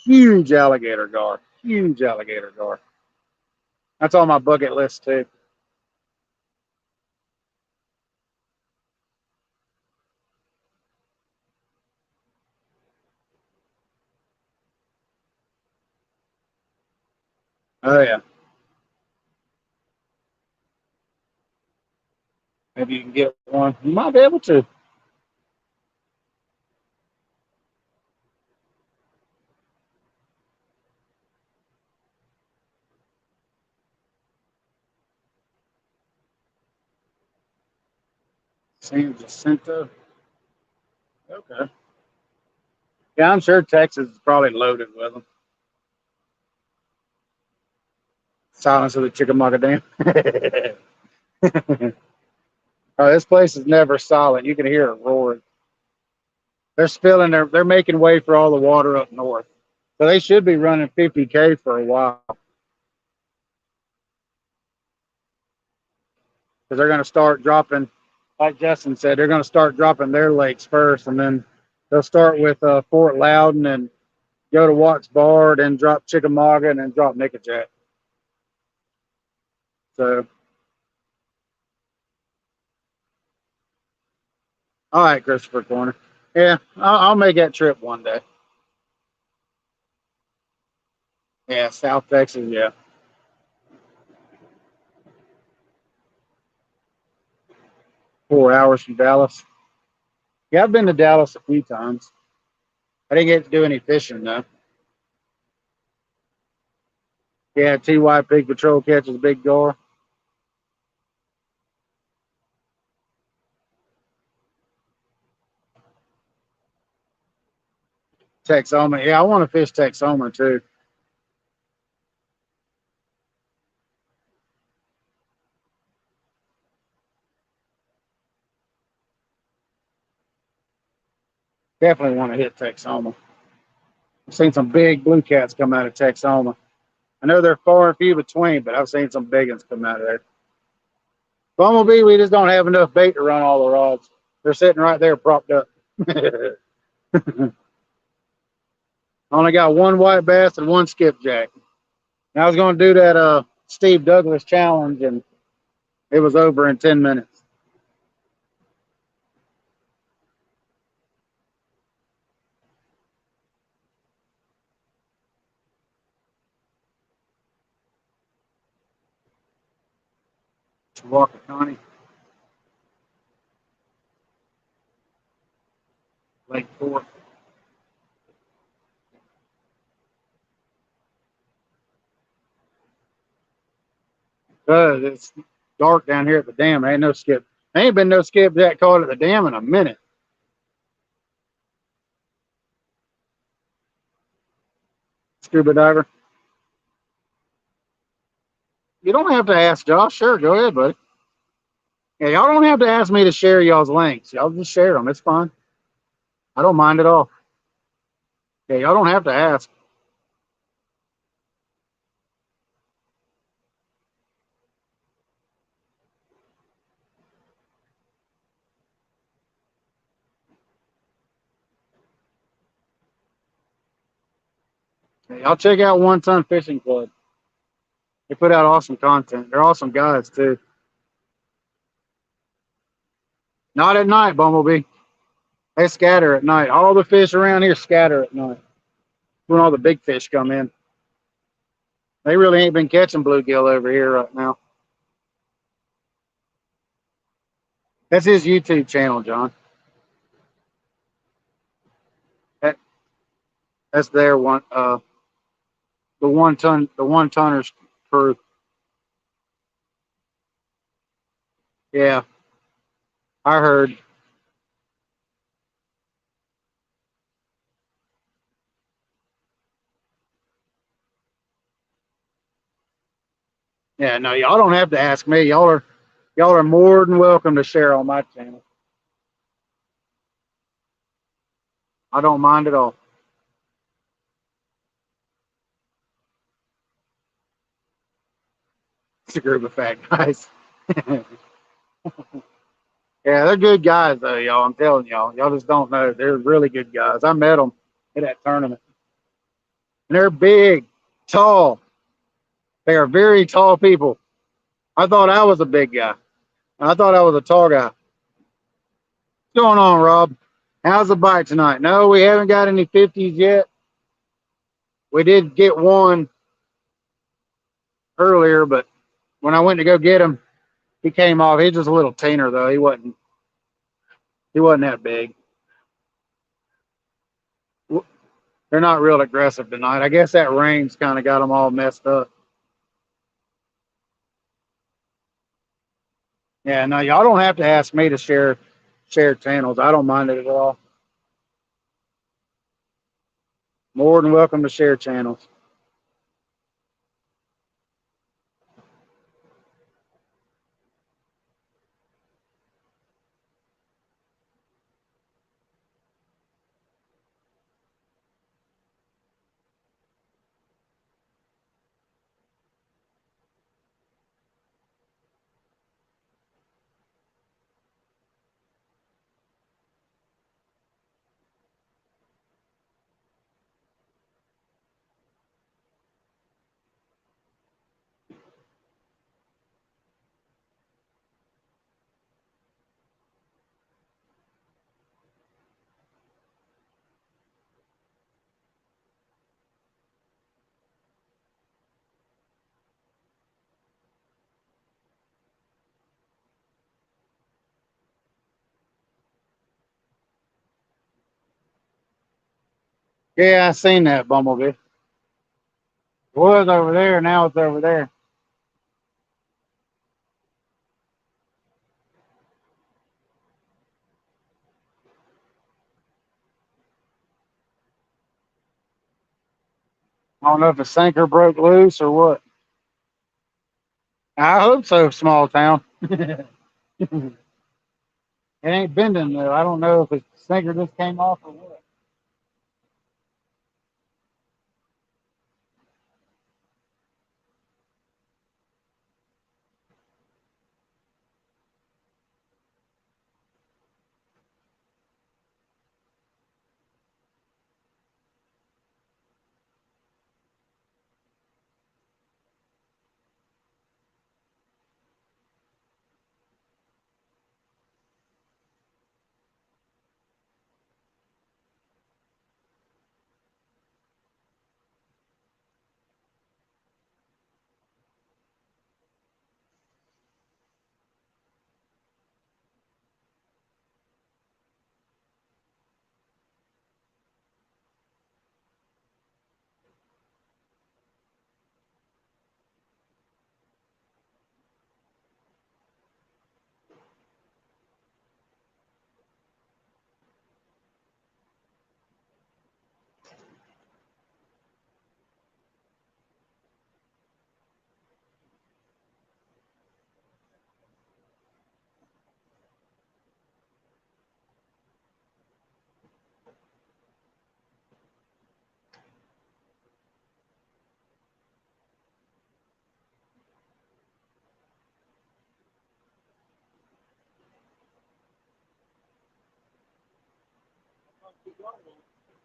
huge alligator gar. Huge alligator gar. That's on my bucket list too. Oh yeah, maybe you can get one. You might be able to. San Jacinto. Okay. Yeah, I'm sure Texas is probably loaded with them. Silence of the Chickamauga Dam. Oh, this place is never silent. You can hear it roaring. They're spilling. They're making way for all the water up north. So they should be running 50K for a while because they're going to start dropping, like Justin said, they're going to start dropping their lakes first, and then they'll start with Fort Loudon and go to Watts Bar, then drop Chickamauga, and then drop Nickajack. So, all right, Christopher Corner. Yeah, I'll make that trip one day. Yeah, South Texas. Yeah, 4 hours from Dallas. Yeah, I've been to Dallas a few times. I didn't get to do any fishing though. Yeah, TY Pig Patrol catches big gar. Texoma. Yeah, I want to fish Texoma too. Definitely want to hit Texoma. I've seen some big blue cats come out of Texoma. I know they're far and few between, but I've seen some big ones come out of there. Bumblebee, we just don't have enough bait to run all the rods. They're sitting right there propped up. Only got one white bass and one skipjack. And I was going to do that Steve Douglas challenge, and it was over in 10 minutes. Walker County, Lake Fork. It's dark down here at the dam. There ain't no skip. There ain't been no skipjack caught at the dam in a minute. Scuba diver. You don't have to ask Josh. Sure, go ahead, buddy. Yeah, y'all don't have to ask me to share y'all's links. Y'all just share them. It's fine. I don't mind at all. Yeah, y'all don't have to ask. Yeah, y'all check out One Ton Fishing Club. They put out awesome content. They're awesome guys too. Not at night, Bumblebee. They scatter at night. All the fish around here scatter at night. When all the big fish come in. They really ain't been catching bluegill over here right now. That's his YouTube channel, John. That, that's their one. The one tonners crew. Yeah, I heard. Yeah, no, y'all don't have to ask me. Y'all are more than welcome to share on my channel. I don't mind at all. It's a group of fat guys. Yeah, they're good guys though, y'all. I'm telling y'all. Y'all just don't know. They're really good guys. I met them at that tournament. And they're big, tall. They are very tall people. I thought I was a big guy. I thought I was a tall guy. What's going on, Rob? How's the bite tonight? No, we haven't got any 50s yet. We did get one earlier, but when I went to go get him, he came off. He's just a little teener though. He wasn't that big. They're not real aggressive tonight. I guess that rain's kind of got them all messed up. Yeah, no, y'all don't have to ask me to share channels. I don't mind it at all. More than welcome to share channels. Yeah, I seen that bumblebee. It was over there, now it's over there. I don't know if the sinker broke loose or what. I hope so, small town. It ain't bending though. I don't know if the sinker just came off or what.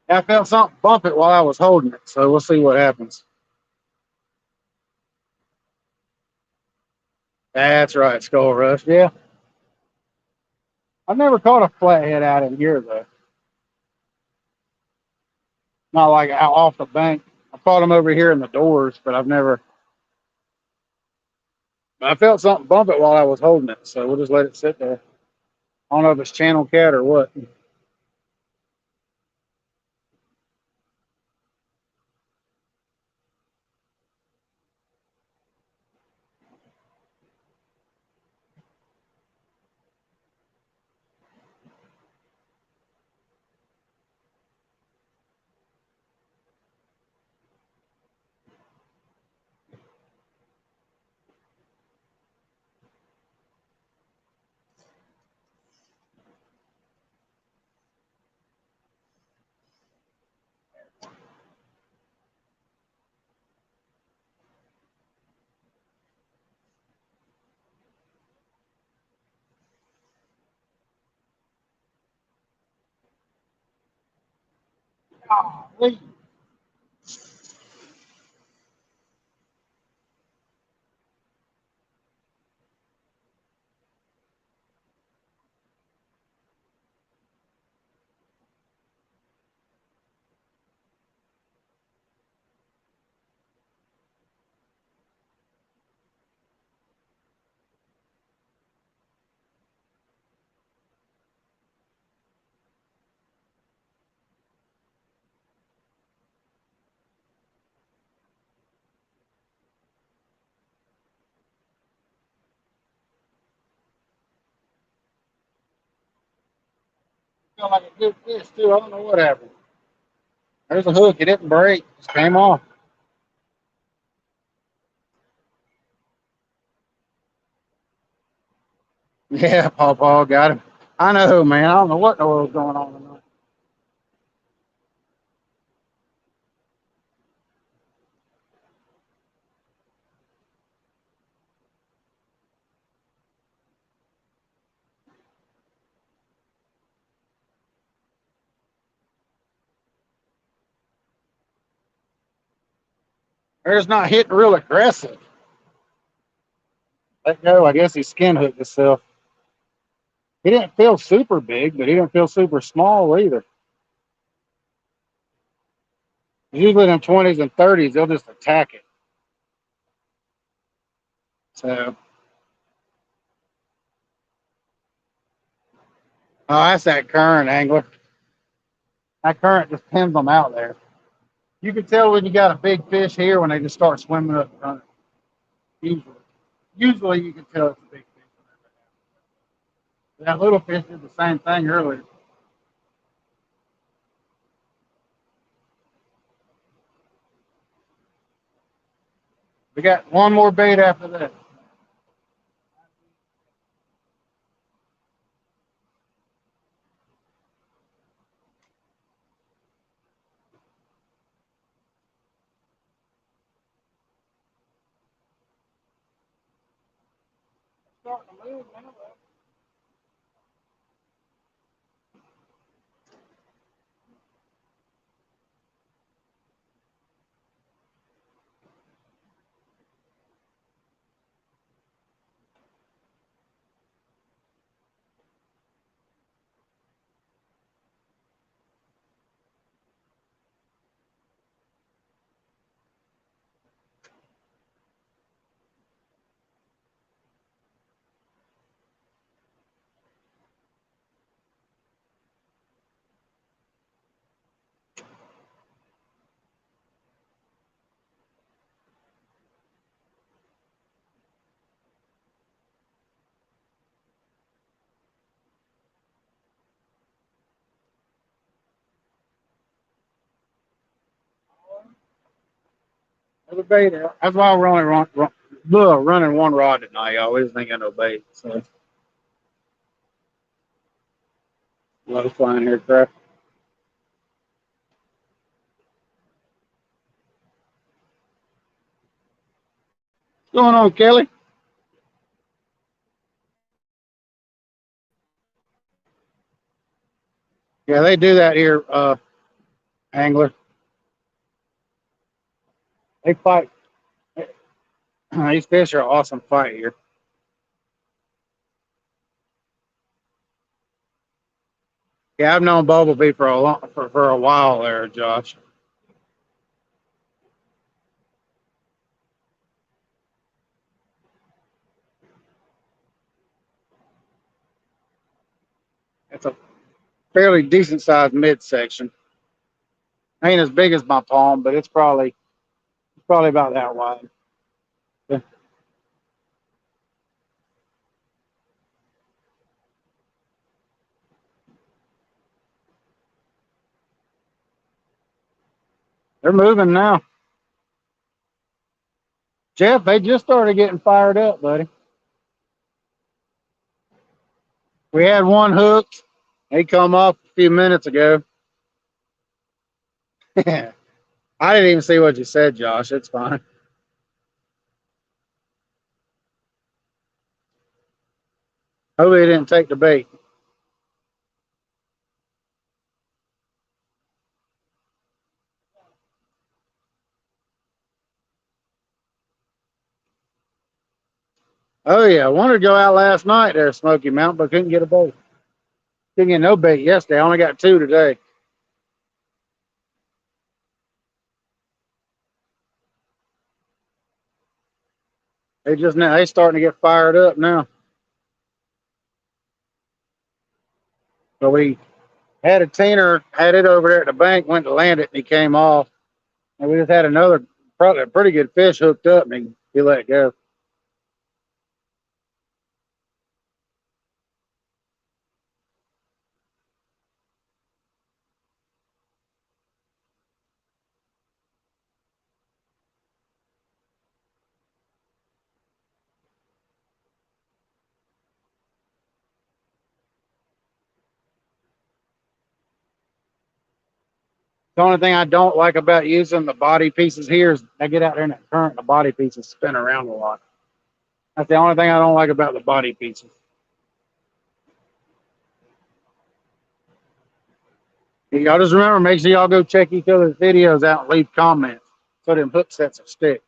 I felt something bump it while I was holding it, so we'll see what happens. That's right, skull rush. Yeah, I've never caught a flathead out in here though. Not like out off the bank. I caught them over here in the doors, but I've never. I felt something bump it while I was holding it, so we'll just let it sit there. I don't know if it's channel cat or what. Golly. Feel like a good fish too. I don't know what happened. There's a hook. It didn't break. Just came off. Yeah, Paw Paw got him. I know, man. I don't know what in the world's going on tonight. They're just not hitting real aggressive. Let go. I guess he skin hooked himself. He didn't feel super big, but he didn't feel super small either. Usually in 20s and 30s, they'll just attack it. So, oh, that's that current angler. That current just pins them out there. You can tell when you got a big fish here when they just start swimming up and running. Usually you can tell it's a big fish. That little fish did the same thing earlier. We got one more bait after that. Starting to move now, though. There's a bait out. That's why we're only running one rod tonight, y'all. We just ain't got no bait. So, low flying here, crap. What's going on, Kelly? Yeah, they do that here, angler. They fight. These fish are an awesome fight here. Yeah, I've known Bumblebee for a while there, Josh. It's a fairly decent sized midsection. Ain't as big as my palm, but it's probably about that wide. Yeah. They're moving now. Jeff, they just started getting fired up, buddy. We had one hooked. He come off a few minutes ago. I didn't even see what you said, Josh. It's fine. Hopefully he didn't take the bait. Oh yeah, I wanted to go out last night there at Smoky Mountain, but couldn't get a bait. Couldn't get no bait yesterday. I only got two today. They starting to get fired up now. So we had a teener, had it over there at the bank, went to land it, and he came off. And we just had another probably a pretty good fish hooked up, and he let it go. The only thing I don't like about using the body pieces here is I get out there in that current, and the body pieces spin around a lot. That's the only thing I don't like about the body pieces. Y'all just remember, make sure y'all go check each other's videos out and leave comments so them hook sets will stick.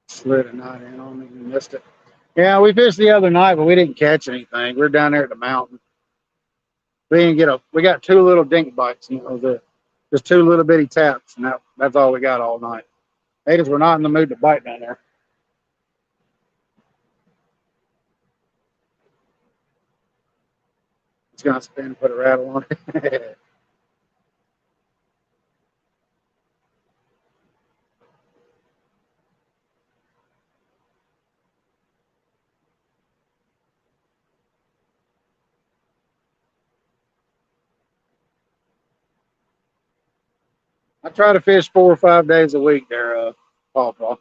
Slid a knot in on me and missed it. Yeah, we fished the other night, but we didn't catch anything. We are down there at the mountain. We didn't get we got two little dink bites, and that was it. Just two little bitty taps, and that's all we got all night. They just were not in the mood to bite down there. It's gonna spin, put a rattle on it. I try to fish 4 or 5 days a week there, Paw.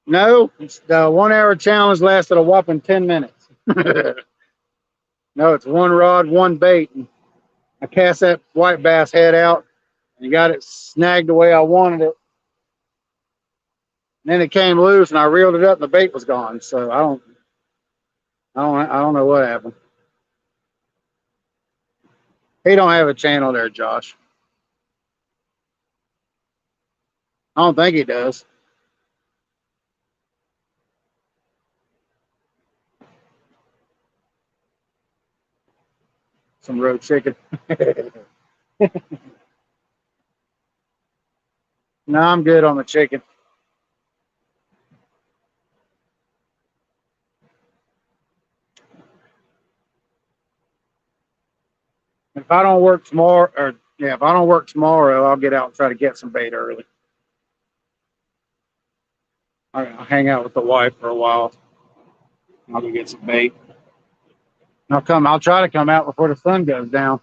No, the 1 hour challenge lasted a whopping 10 minutes. No, it's one rod, one bait. And I cast that white bass head out and got it snagged the way I wanted it. And then it came loose and I reeled it up and the bait was gone. So I don't know what happened. He don't have a channel there, Josh. I don't think he does. Some road chicken. No, I'm good on the chicken. If I don't work tomorrow, or yeah, if I don't work tomorrow, I'll get out and try to get some bait early. I'll hang out with the wife for a while. I'll go get some bait. I'll try to come out before the sun goes down.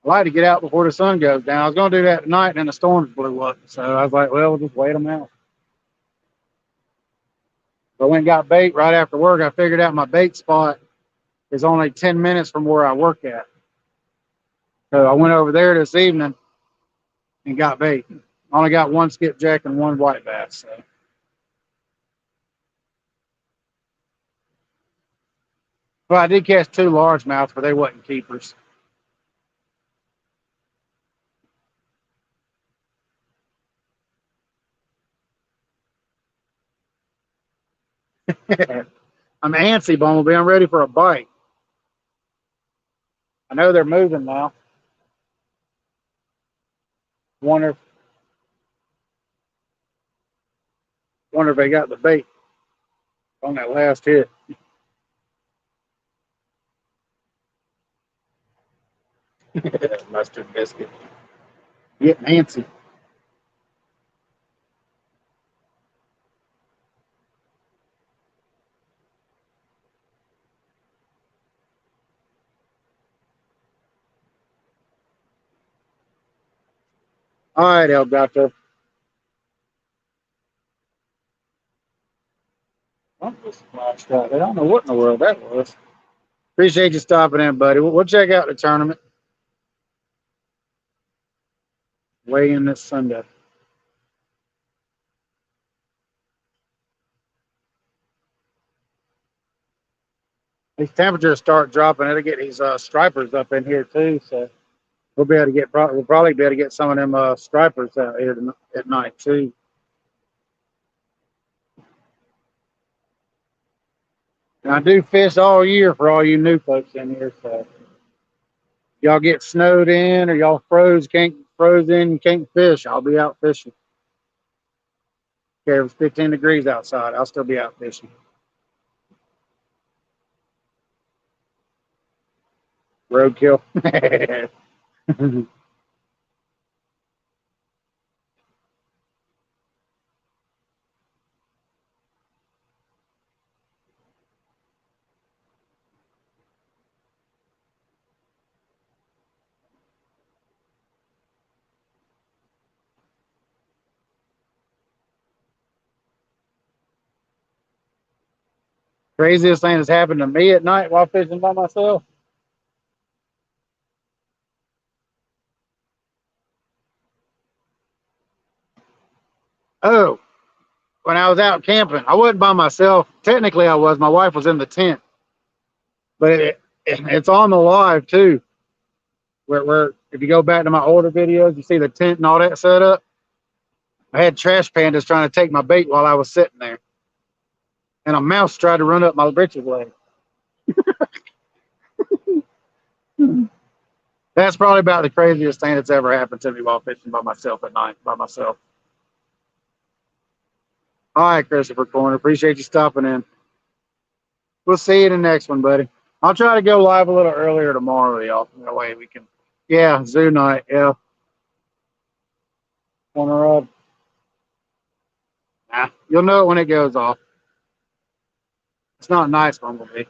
I like to get out before the sun goes down. I was going to do that tonight, and then the storms blew up. So I was like, well, we'll just wait them out. I went and got bait right after work. I figured out my bait spot is only 10 minutes from where I work at. So I went over there this evening and got bait. I only got one skipjack and one white bass. So. Well, I did catch two largemouths, but they wasn't keepers. I'm antsy, Bumblebee. I'm ready for a bite. I know they're moving now. Wonder if they got the bait on that last hit. Mustard biscuit. Getting antsy. All right, Elgato. I'm just splashed out. I don't know what in the world that was. Appreciate you stopping in, buddy. We'll check out the tournament. Weigh in this Sunday. These temperatures start dropping. It'll get these stripers up in here too. So we'll be able to get. We'll probably be able to get some of them stripers out here at night too. And I do fish all year for all you new folks in here. So y'all get snowed in or y'all frozen, can't fish. I'll be out fishing. Okay, it was 15 degrees outside. I'll still be out fishing. Roadkill. Craziest thing that's happened to me at night while fishing by myself. Oh, when I was out camping, I wasn't by myself. Technically, I was. My wife was in the tent, but it's on the live too. Where if you go back to my older videos, you see the tent and all that set up. I had trash pandas trying to take my bait while I was sitting there, and a mouse tried to run up my britches leg. That's probably about the craziest thing that's ever happened to me while fishing by myself at night, by myself. All right, Christopher Corner. Appreciate you stopping in. We'll see you in the next one, buddy. I'll try to go live a little earlier tomorrow, y'all. That way we can. Yeah, zoo night. Yeah. Corner rod. Nah, you'll know it when it goes off. It's not nice, Bumblebee.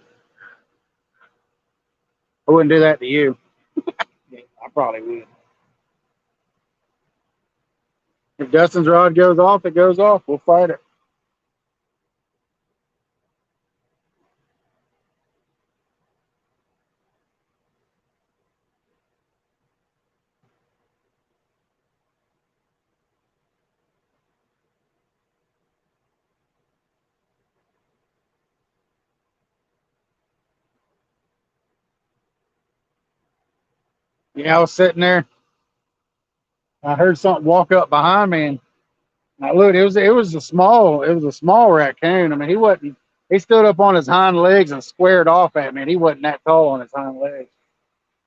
I wouldn't do that to you. Yeah, I probably would. If Dustin's rod goes off, it goes off. We'll fight it. Yeah, I was sitting there. I heard something walk up behind me, and I looked. It was a small raccoon. I mean, he wasn't. He stood up on his hind legs and squared off at me, and he wasn't that tall on his hind legs.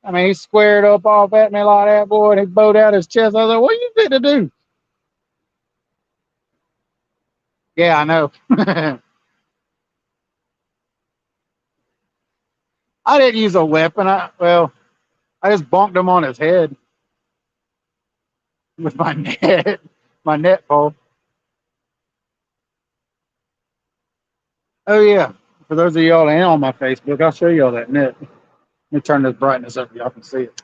I mean, he squared up off at me like that, boy, and he bowed out his chest. I was like, "What are you fit to do?" Yeah, I know. I didn't use a weapon. I just bonked him on his head with my net, my net pole. Oh yeah. For those of y'all that ain't on my Facebook, I'll show y'all that net. Let me turn this brightness up so y'all can see it.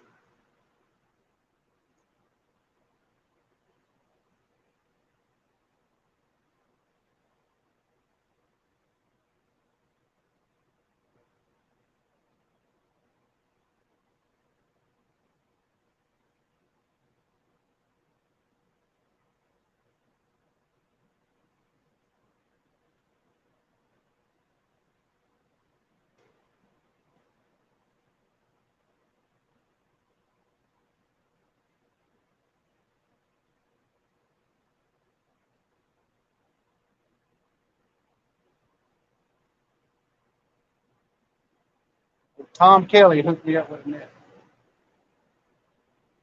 Tom Kelly hooked me up with a net.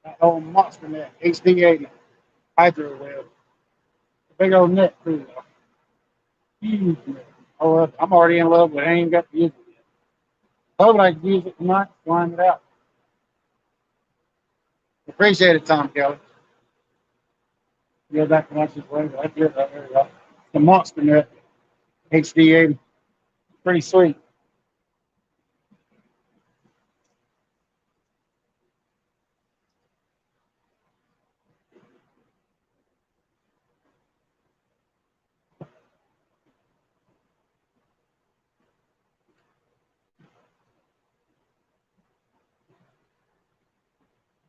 That old monster net, HD80 hydro web. Big old net too. Huge net. Oh, I'm already in love with it. I ain't got to use it yet. Hoping I can use it tonight, line it out. Appreciate it, Tom Kelly. Go back to lunch this way. Right there, right there, right. The monster net, HD80. Pretty sweet.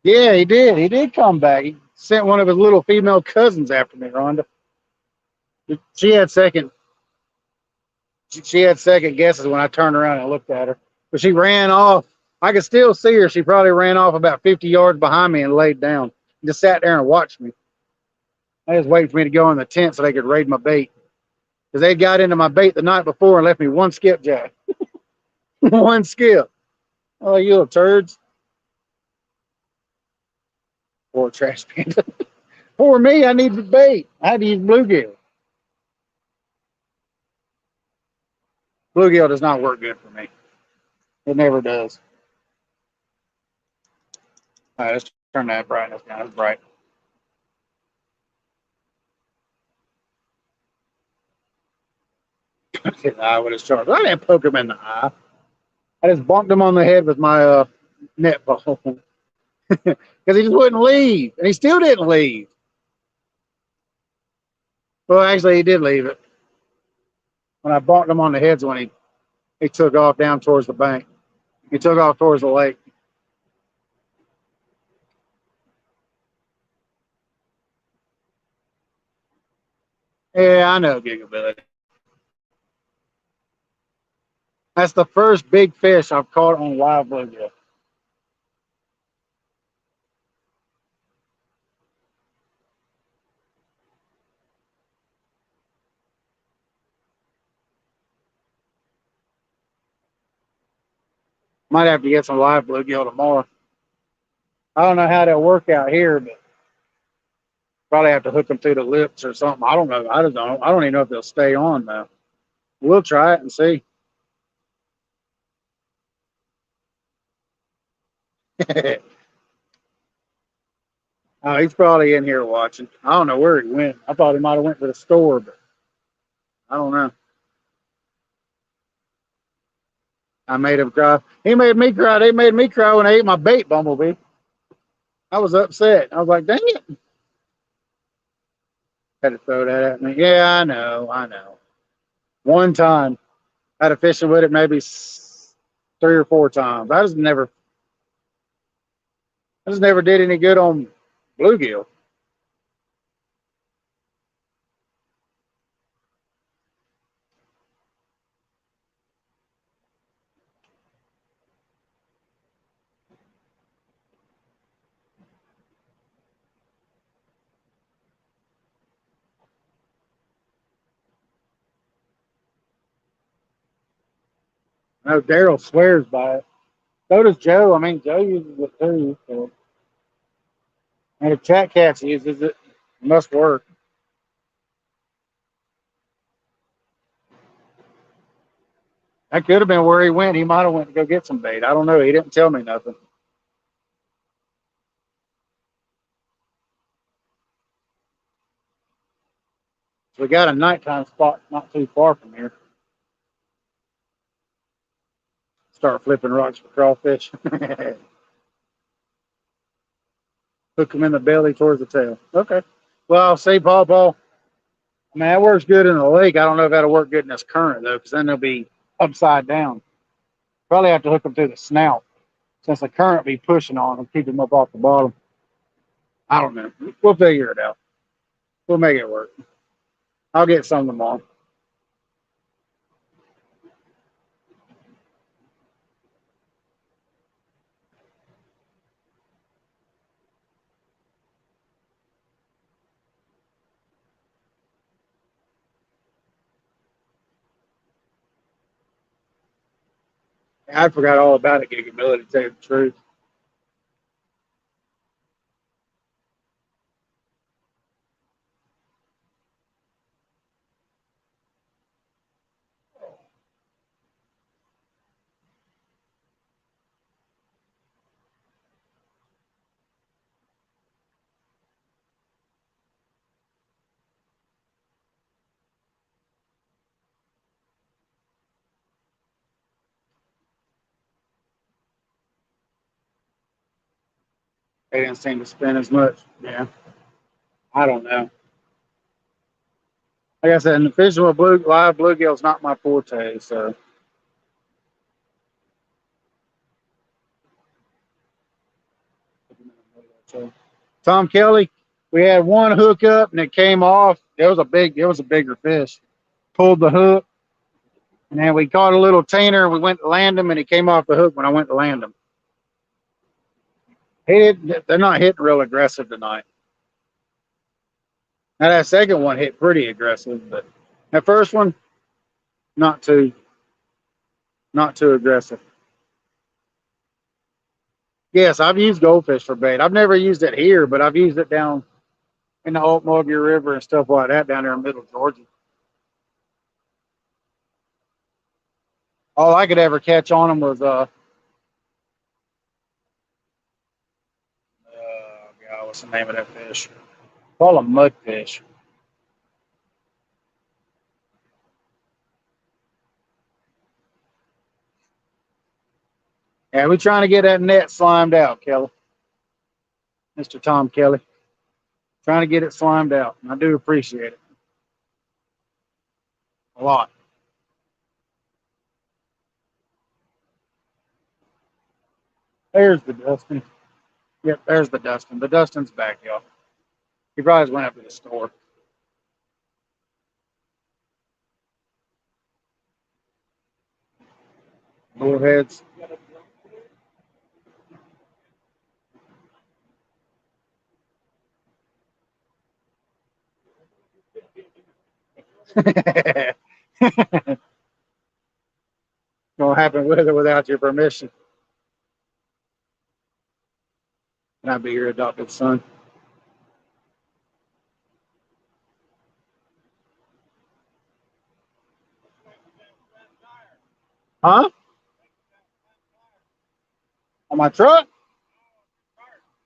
Yeah, he did. He did come back. He sent one of his little female cousins after me, Rhonda. She had second. She had second guesses when I turned around and looked at her, but she ran off. I could still see her. She probably ran off about 50 yards behind me and laid down. Just sat there and watched me. They was waiting for me to go in the tent so they could raid my bait because they got into my bait the night before and left me one skipjack, one skip. Oh, you little turds! Poor trash panda. Poor me. I need the bait. I had to use bluegill. Bluegill does not work good for me. It never does. All right, let's turn that brightness down. It's bright. His eye with his sharp. I didn't poke him in the eye. I just bonked him on the head with my net ball because he just wouldn't leave, and he still didn't leave. Well, actually, he did leave it when I bonked him on the heads when he took off down towards the bank. He took off towards the lake. Yeah, I know, Gigability. That's the first big fish I've caught on live bluegill. Might have to get some live bluegill tomorrow. I don't know how they'll work out here, but probably have to hook them through the lips or something. I don't know. I don't know. I don't even know if they'll stay on though. We'll try it and see. Oh, he's probably in here watching. I don't know where he went. I thought he might have went to the store, but I don't know. I made him cry. He made me cry. They made me cry when I ate my bait, Bumblebee. I was upset. I was like, dang it. Had to throw that at me. Yeah, I know. I know. One time, I had a fishing with it maybe 3 or 4 times. I just never did any good on bluegill. I know Daryl swears by it. So does Joe. I mean, Joe uses it too. So. And if Chat Cats uses it, it must work. That could have been where he went. He might have went to go get some bait. I don't know. He didn't tell me nothing. So we got a nighttime spot not too far from here. Start flipping rocks for crawfish. Hook them in the belly towards the tail. Okay. Well, see, Paul. I mean, that works good in the lake. I don't know if that'll work good in this current, though, because then they'll be upside down. Probably have to hook them through the snout since the current be pushing on them, keep them up off the bottom. I don't know. We'll figure it out. We'll make it work. I'll get some tomorrow. I forgot all about it, Gigability, to tell you the truth. They didn't seem to spend as much. Yeah. I don't know. Like I said, in the fishing with live bluegill is not my forte. So Tom Kelly, we had one hook up and it came off. It was a bigger fish. Pulled the hook, and then we caught a little tainer. We went to land him, and he came off the hook when I went to land him. They're not hitting real aggressive tonight. Now that second one hit pretty aggressive, but that first one, not too, not too aggressive. Yes, I've used goldfish for bait. I've never used it here, but I've used it down in the Ocmulgee River and stuff like that down there in Middle Georgia. All I could ever catch on them was God, what's the name of that fish? Call them mudfish. Yeah, we're trying to get that net slimed out, Kelly. Mr. Tom Kelly. Trying to get it slimed out. And I do appreciate it. A lot. There's the Dustin. Yep, there's the Dustin. The Dustin's back, y'all. He probably just went up to the store. Bullheads. Gonna happen with or without your permission. Can I be your adopted son? Huh? On my truck?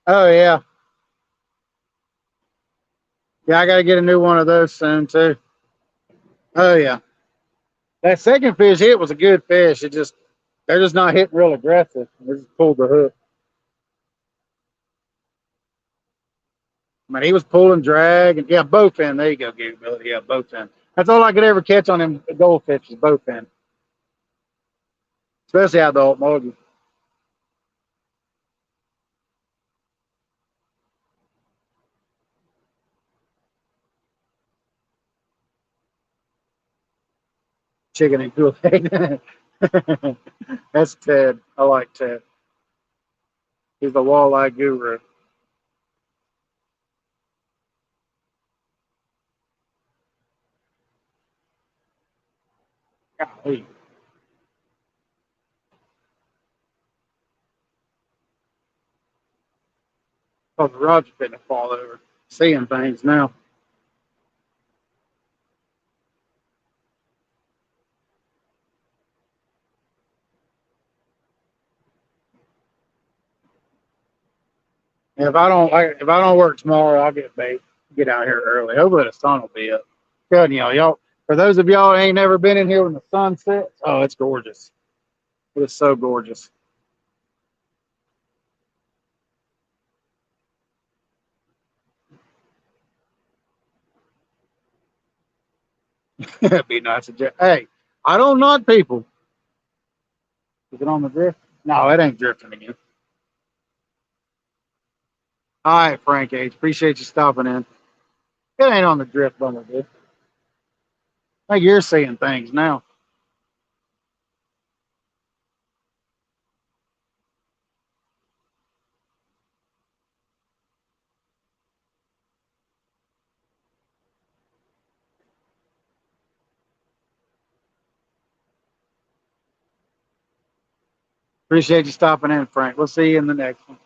Oh yeah. Yeah, I gotta get a new one of those soon too. Oh yeah. That second fish hit was a good fish. It just they're just not hitting real aggressive. They just pulled the hook. I mean, he was pulling drag and yeah, bowfin. There you go, Gary Billy. Yeah, bowfin. That's all I could ever catch on them goldfish is bowfin, especially out the Okmulgee. Chicken and Kool Aid. That's Ted. I like Ted. He's the walleye guru. Golly. Oh, the rod's finna fall over. Seeing things now. If I don't work tomorrow, I'll get bait. Get out here early. Hopefully the sun will be up. Good, y'all. For those of y'all that ain't never been in here when the sun sets, oh, it's gorgeous. It is so gorgeous. It'd be nice to hey, I don't knock people. Is it on the drift? No, it ain't drifting again. All right, Frank H. Appreciate you stopping in. It ain't on the drift bummer, dude. I think you're seeing things now. Appreciate you stopping in, Frank. We'll see you in the next one.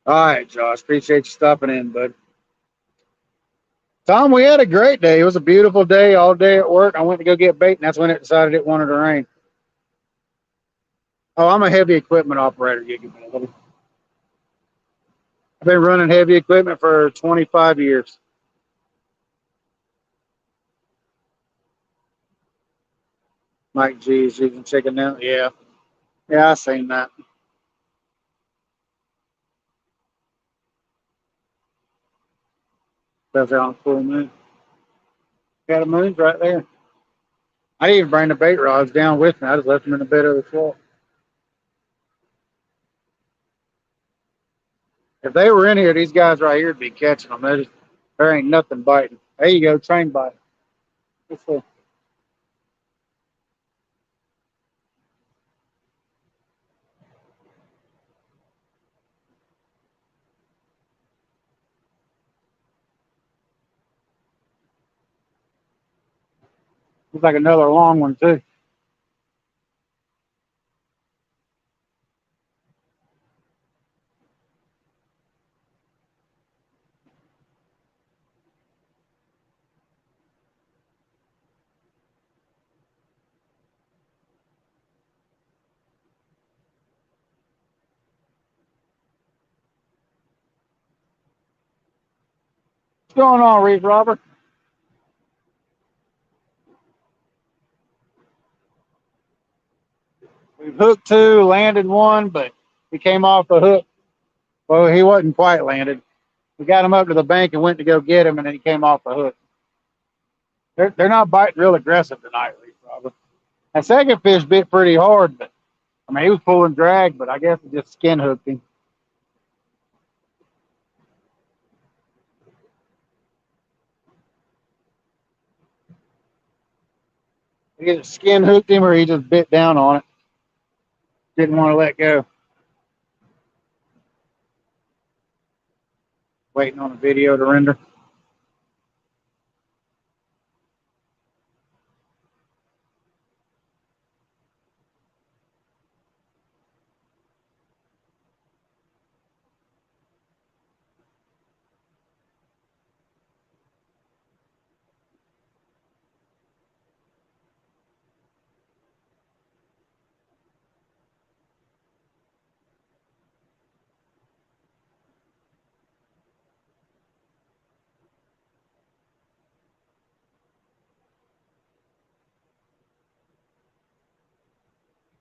All right, Josh. Appreciate you stopping in, bud. Tom, we had a great day. It was a beautiful day all day at work. I went to go get bait, and that's when it decided it wanted to rain. Oh, I'm a heavy equipment operator. I've been running heavy equipment for 25 years. Mike G's using chicken now. Yeah. Yeah, I seen that. That's on full moon. Got a moon's right there. I didn't even bring the bait rods down with me. I just left them in the bed of the truck. If they were in here, these guys right here would be catching them. There ain't nothing biting. There you go, train bite. Looks like another long one too. What's going on, Reef Robert? We've hooked two, landed one, but he came off the hook. Well, he wasn't quite landed. We got him up to the bank and went to go get him, and then he came off the hook. They're not biting real aggressive tonight, Reef Robert. That second fish bit pretty hard, but I mean he was pulling drag, but I guess it just skin hooked him. He either skin hooked him or he just bit down on it. Didn't want to let go. Waiting on the video to render.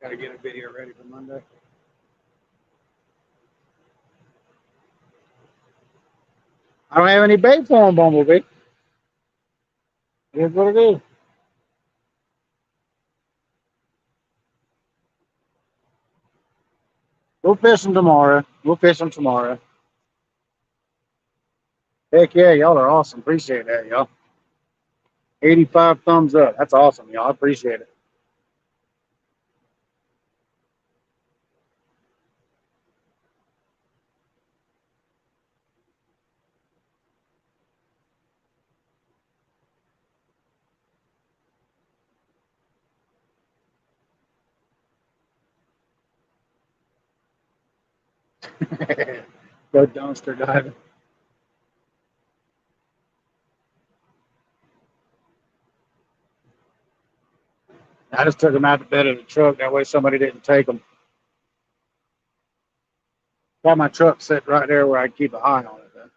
Got to get a video ready for Monday. I don't have any bait for him, Bumblebee. Here's what it is. We'll fish them tomorrow. We'll fish them tomorrow. Heck yeah, y'all are awesome. Appreciate that, y'all. 85 thumbs up. That's awesome, y'all. I appreciate it. Go dumpster diving. I just took them out the bed of the truck. That way somebody didn't take them. Got my truck set right there where I keep an eye on it. Then.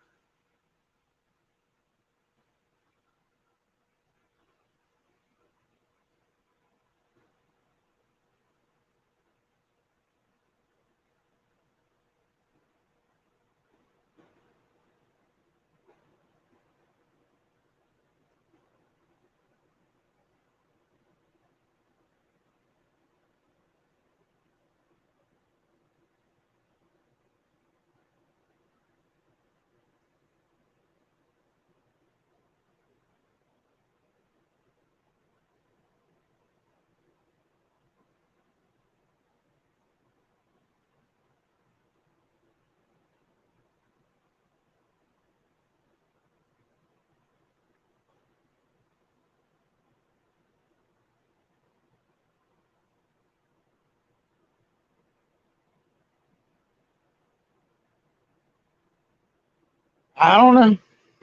I don't know.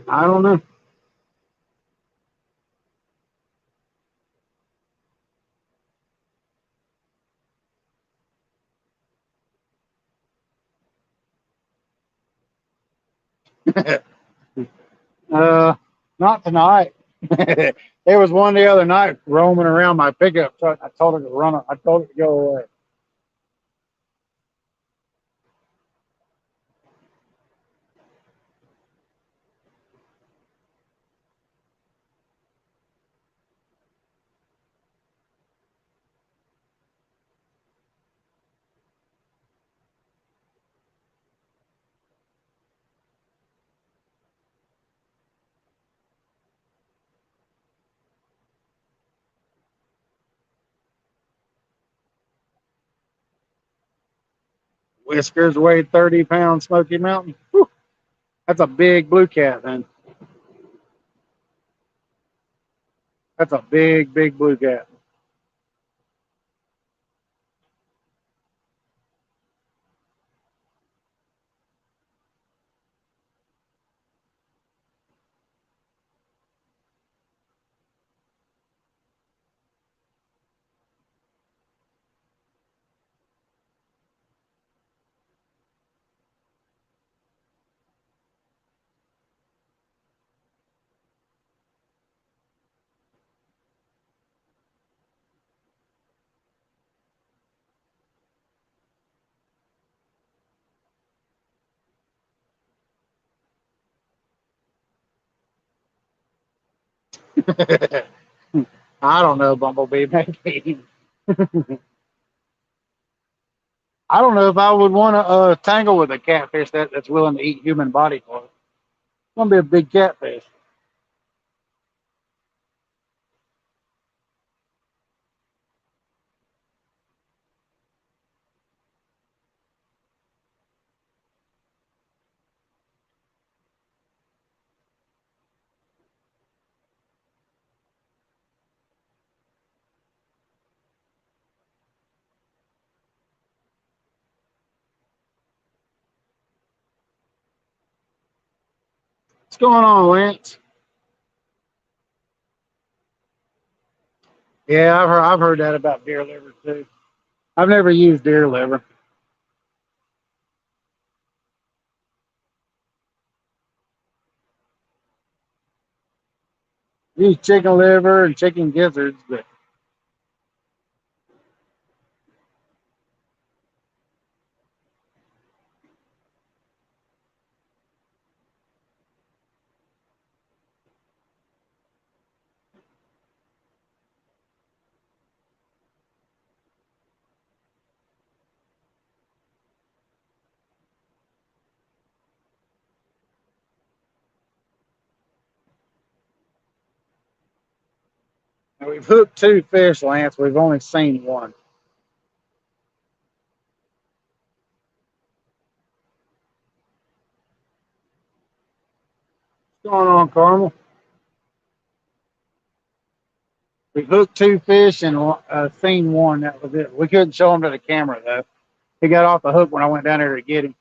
I don't know. uh, not tonight. There was one the other night roaming around my pickup truck. I told her to run. I told her to go away. Whiskers weighed 30 pounds. Smoky Mountain. Whew, that's a big blue cat, man. That's a big, big blue cat. I don't know, Bumblebee. Maybe. I don't know if I would want to tangle with a catfish that's willing to eat human body parts. It's gonna be a big catfish. What's going on, Lance? Yeah, I've heard that about deer liver too. I've never used deer liver. I use chicken liver and chicken gizzards, but we've hooked two fish, Lance. We've only seen one. What's going on, Carmel? We hooked two fish and seen one. That was it. We couldn't show him to the camera though. He got off the hook when I went down there to get him.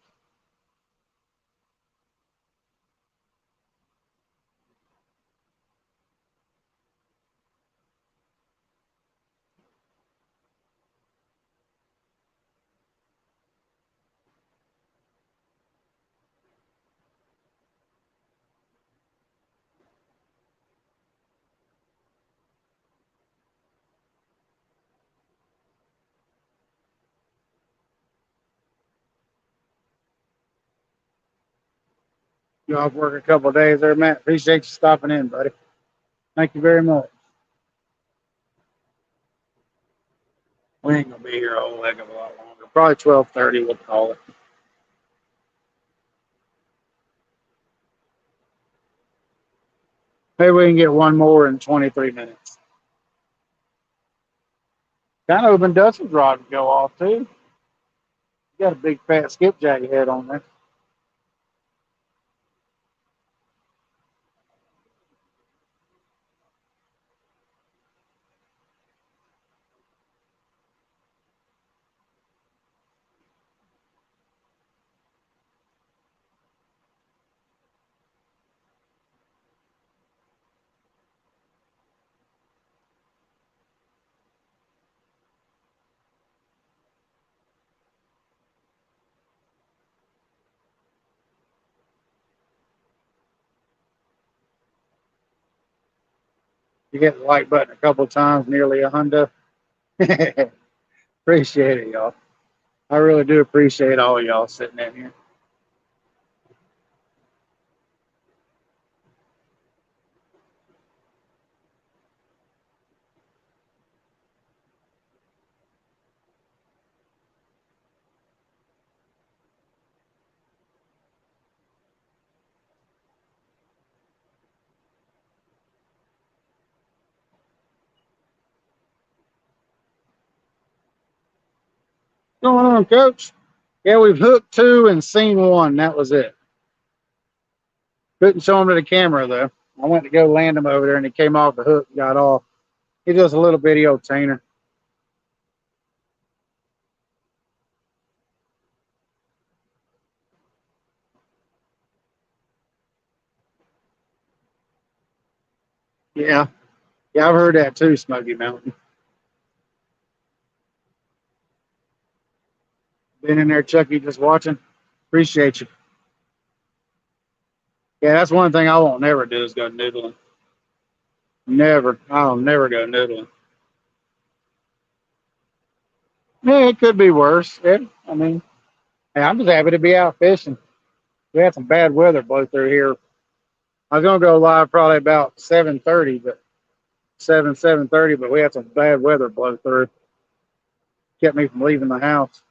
You off work a couple of days there, Matt. Appreciate you stopping in, buddy. Thank you very much. We ain't gonna be here a whole heck of a lot longer. Probably 12:30. We'll call it. Maybe we can get one more in 23 minutes. Kind of hoping Dustin's rod would go off too. You got a big fat skipjack head on there. You hit the like button a couple of times, nearly a Honda. Appreciate it, y'all. I really do appreciate all y'all sitting in here. What's going on, Coach? Yeah, we've hooked two and seen one. That was it. Couldn't show him to the camera though. I went to go land him over there, and he came off the hook, and got off. He's just a little bitty old tainer. Yeah, yeah, I've heard that too, Smoky Mountain. Been in there, Chucky, just watching. Appreciate you. Yeah, that's one thing I won't never do is go noodling. Never. I'll never go noodling. Yeah, it could be worse. Yeah, I mean, hey, I'm just happy to be out fishing. We had some bad weather blow through here. I was gonna go live probably about 7:30, but 7:30, but we had some bad weather blow through. Kept me from leaving the house.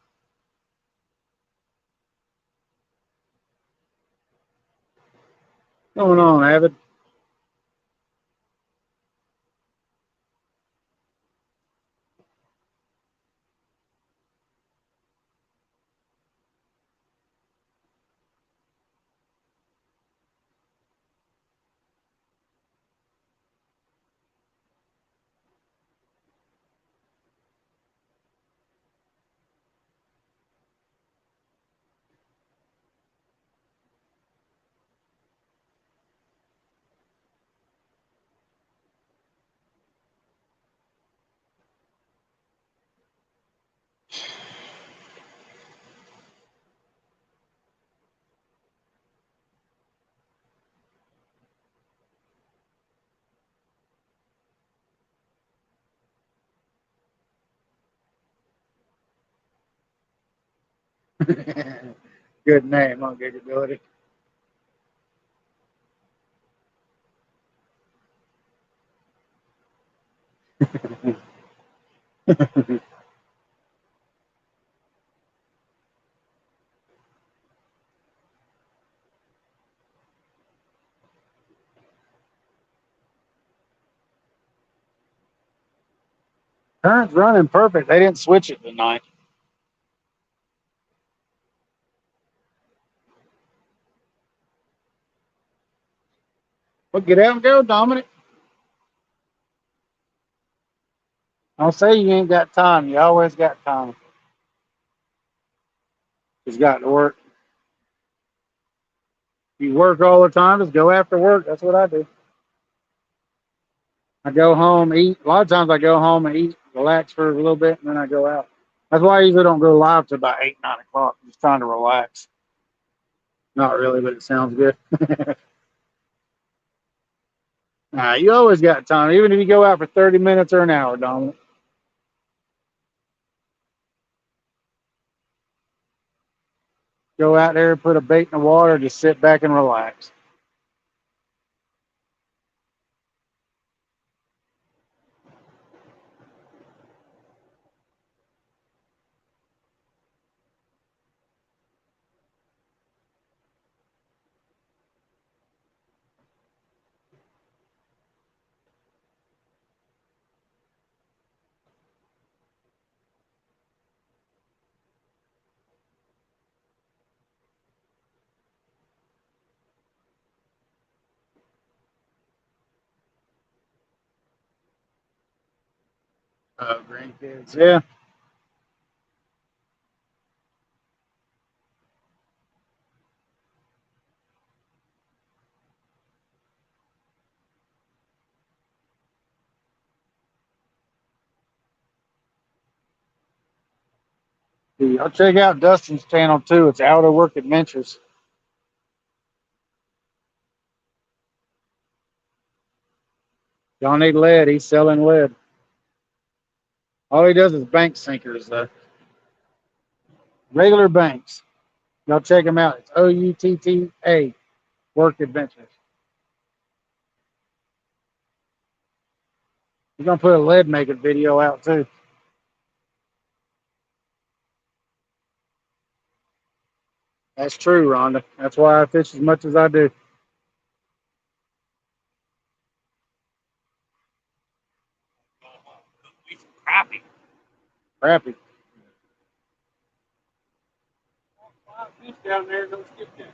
What's going on, Avid? Good name, huh, Gigability? Current's running perfect. They didn't switch it tonight. Well, get out and go, Dominic. Don't say you ain't got time. You always got time. Just got to work. You work all the time, just go after work. That's what I do. I go home, eat. A lot of times I go home and eat, relax for a little bit, and then I go out. That's why I usually don't go live till about 8, 9 o'clock. I'm just trying to relax. Not really, but it sounds good. Nah, you always got time, even if you go out for 30 minutes or an hour, Dominic. Go out there, put a bait in the water, just sit back and relax. Grandkids, yeah. I'll check out Dustin's channel too. It's Outer Work Adventures. Y'all need lead. He's selling lead. All he does is bank sinkers, though. Regular banks. Y'all check him out. It's OUTTA Work Adventures. He's gonna put a lead making video out too. That's true, Rhonda. That's why I fish as much as I do. Crappie. Crappie. Fish down there, don't skip that.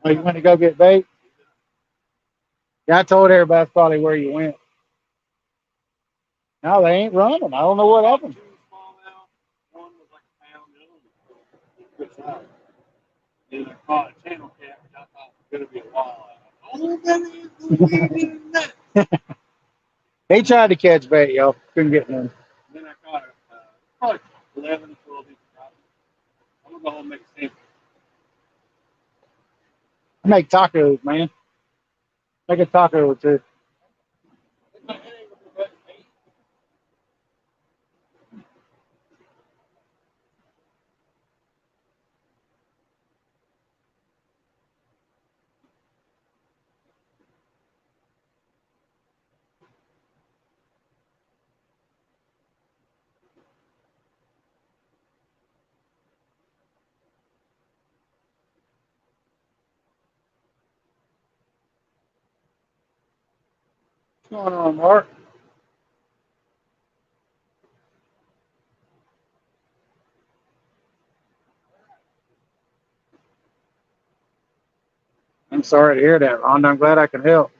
Oh, you went to go get bait? Yeah, I told everybody that's probably where you went. No, they ain't running. I don't know what happened. One was like a pound, the other was then I caught a channel cat, which I thought was going to be a walleye. They tried to catch bait, y'all. Couldn't get none. Then I caught probably 11, 12 inch crappie. I'm going to go home and make a sandwich. I make tacos, man. Make a taco or two. What's going on, Mark? I'm sorry to hear that, Rhonda. I'm glad I can help.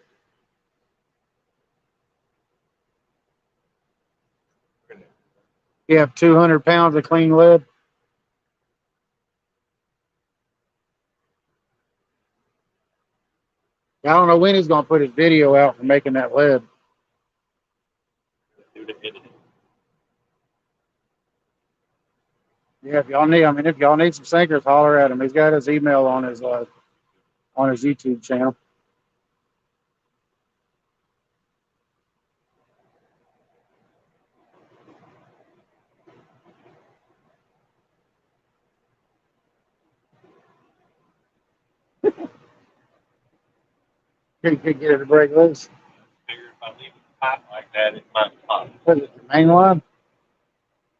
You have 200 pounds of clean lead. I don't know when he's going to put his video out for making that lead. Yeah, if y'all need, I mean, if y'all need some sinkers, holler at him. He's got his email on his YouTube channel. You could get it to break loose. Figure if I leave it tight like that, it might pop. What is it, the main line?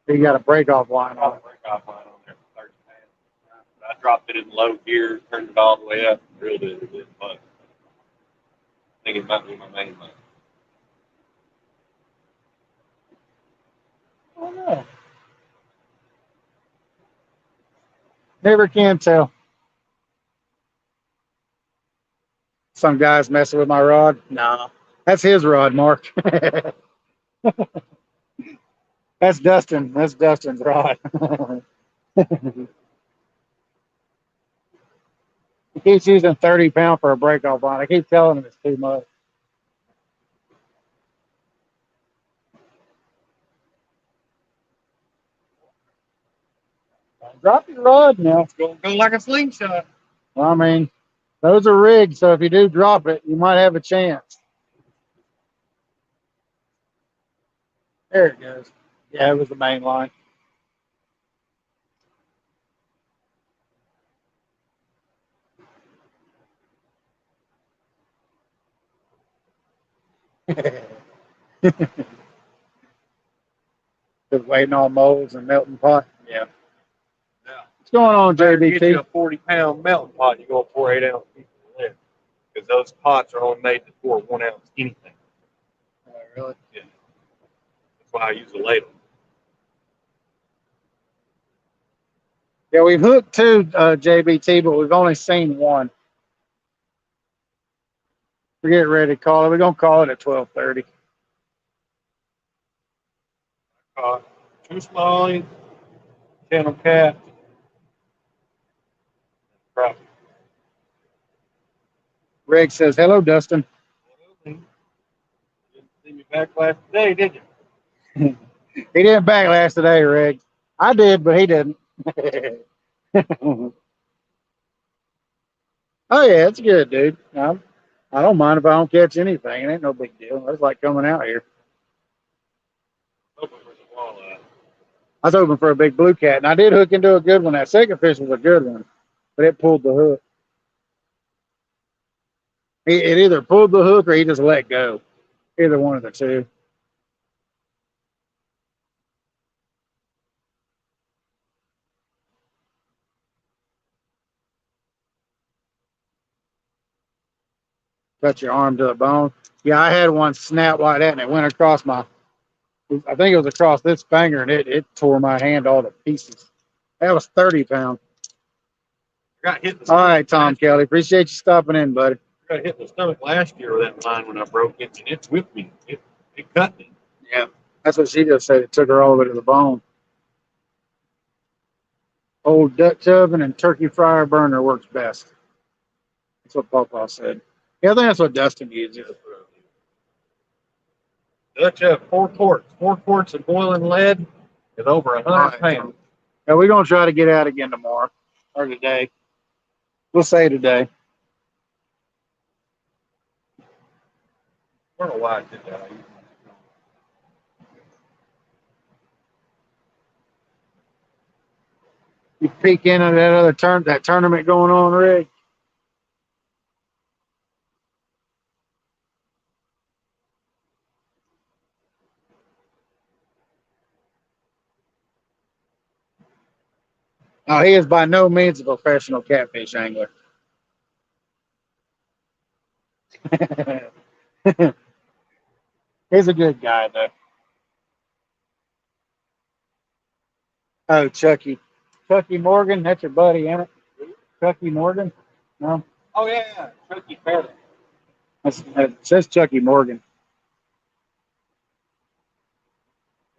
You got a break off line on I'll it. break off line on there for 30 pounds. I dropped it in low gear, turned it all the way up, and drilled it. It didn't budge. I think it might be my main line. I don't know. Never can tell. Some guy's messing with my rod. Nah, that's his rod, Mark. That's Dustin. That's Dustin's rod. He keeps using 30 pound for a breakoff line. I keep telling him it's too much. Drop your rod now. It's going to go like a slingshot. Well, I mean, those are rigged, so if you do drop it, you might have a chance. There it goes. Yeah, it was the main line. Just waiting on molds and melting pot. Yeah. What's going on, Better get you a JBT? 40-pound melting pot. You go pour 8 ounce pieces of lead. Because those pots are only made to pour 1 ounce anything. Oh, really? Yeah. That's why I use a ladle. Yeah, we've hooked two JBT, but we've only seen one. We're getting ready to call it. We're gonna call it at 12:30. Two smallies, channel cat, crap. Greg says, "Hello, Dustin." Didn't see me back last day, did you? He didn't backlash today, Greg. I did, but he didn't. Oh yeah, it's good, dude. I don't mind if I don't catch anything. It ain't no big deal. It's like coming out here. Hoping for some walleye. I was hoping for a big blue cat, and I did hook into a good one. That second fish was a good one, but it pulled the hook. It either pulled the hook or he just let go. Either one of the two. Cut your arm to the bone. Yeah, I had one snap like that, and it went across my. I think it was across this finger, and it tore my hand all to pieces. That was 30 pounds. I got hit in the All stomach right, Tom last year. Kelly. Appreciate you stopping in, buddy. I got hit in the stomach last year with that line when I broke it, and it whipped me. It cut me. Yeah, that's what she just said. It took her all the way to the bone. Old Dutch oven and turkey fryer burner works best. That's what Papa said. Yeah, I think that's what Dustin uses. Dutch up 4 quarts. 4 quarts of boiling lead is over 100 pounds. Yeah, we're gonna try to get out again tomorrow or today. We'll say today. I don't know why I did that. You peek into that other that tournament going on, Rick. Oh, he is by no means a professional catfish angler. He's a good guy, though. Oh, Chucky. Chucky Morgan, that's your buddy, ain't it? Chucky Morgan? No? Oh, yeah. Chucky Fairley. It says Chucky Morgan.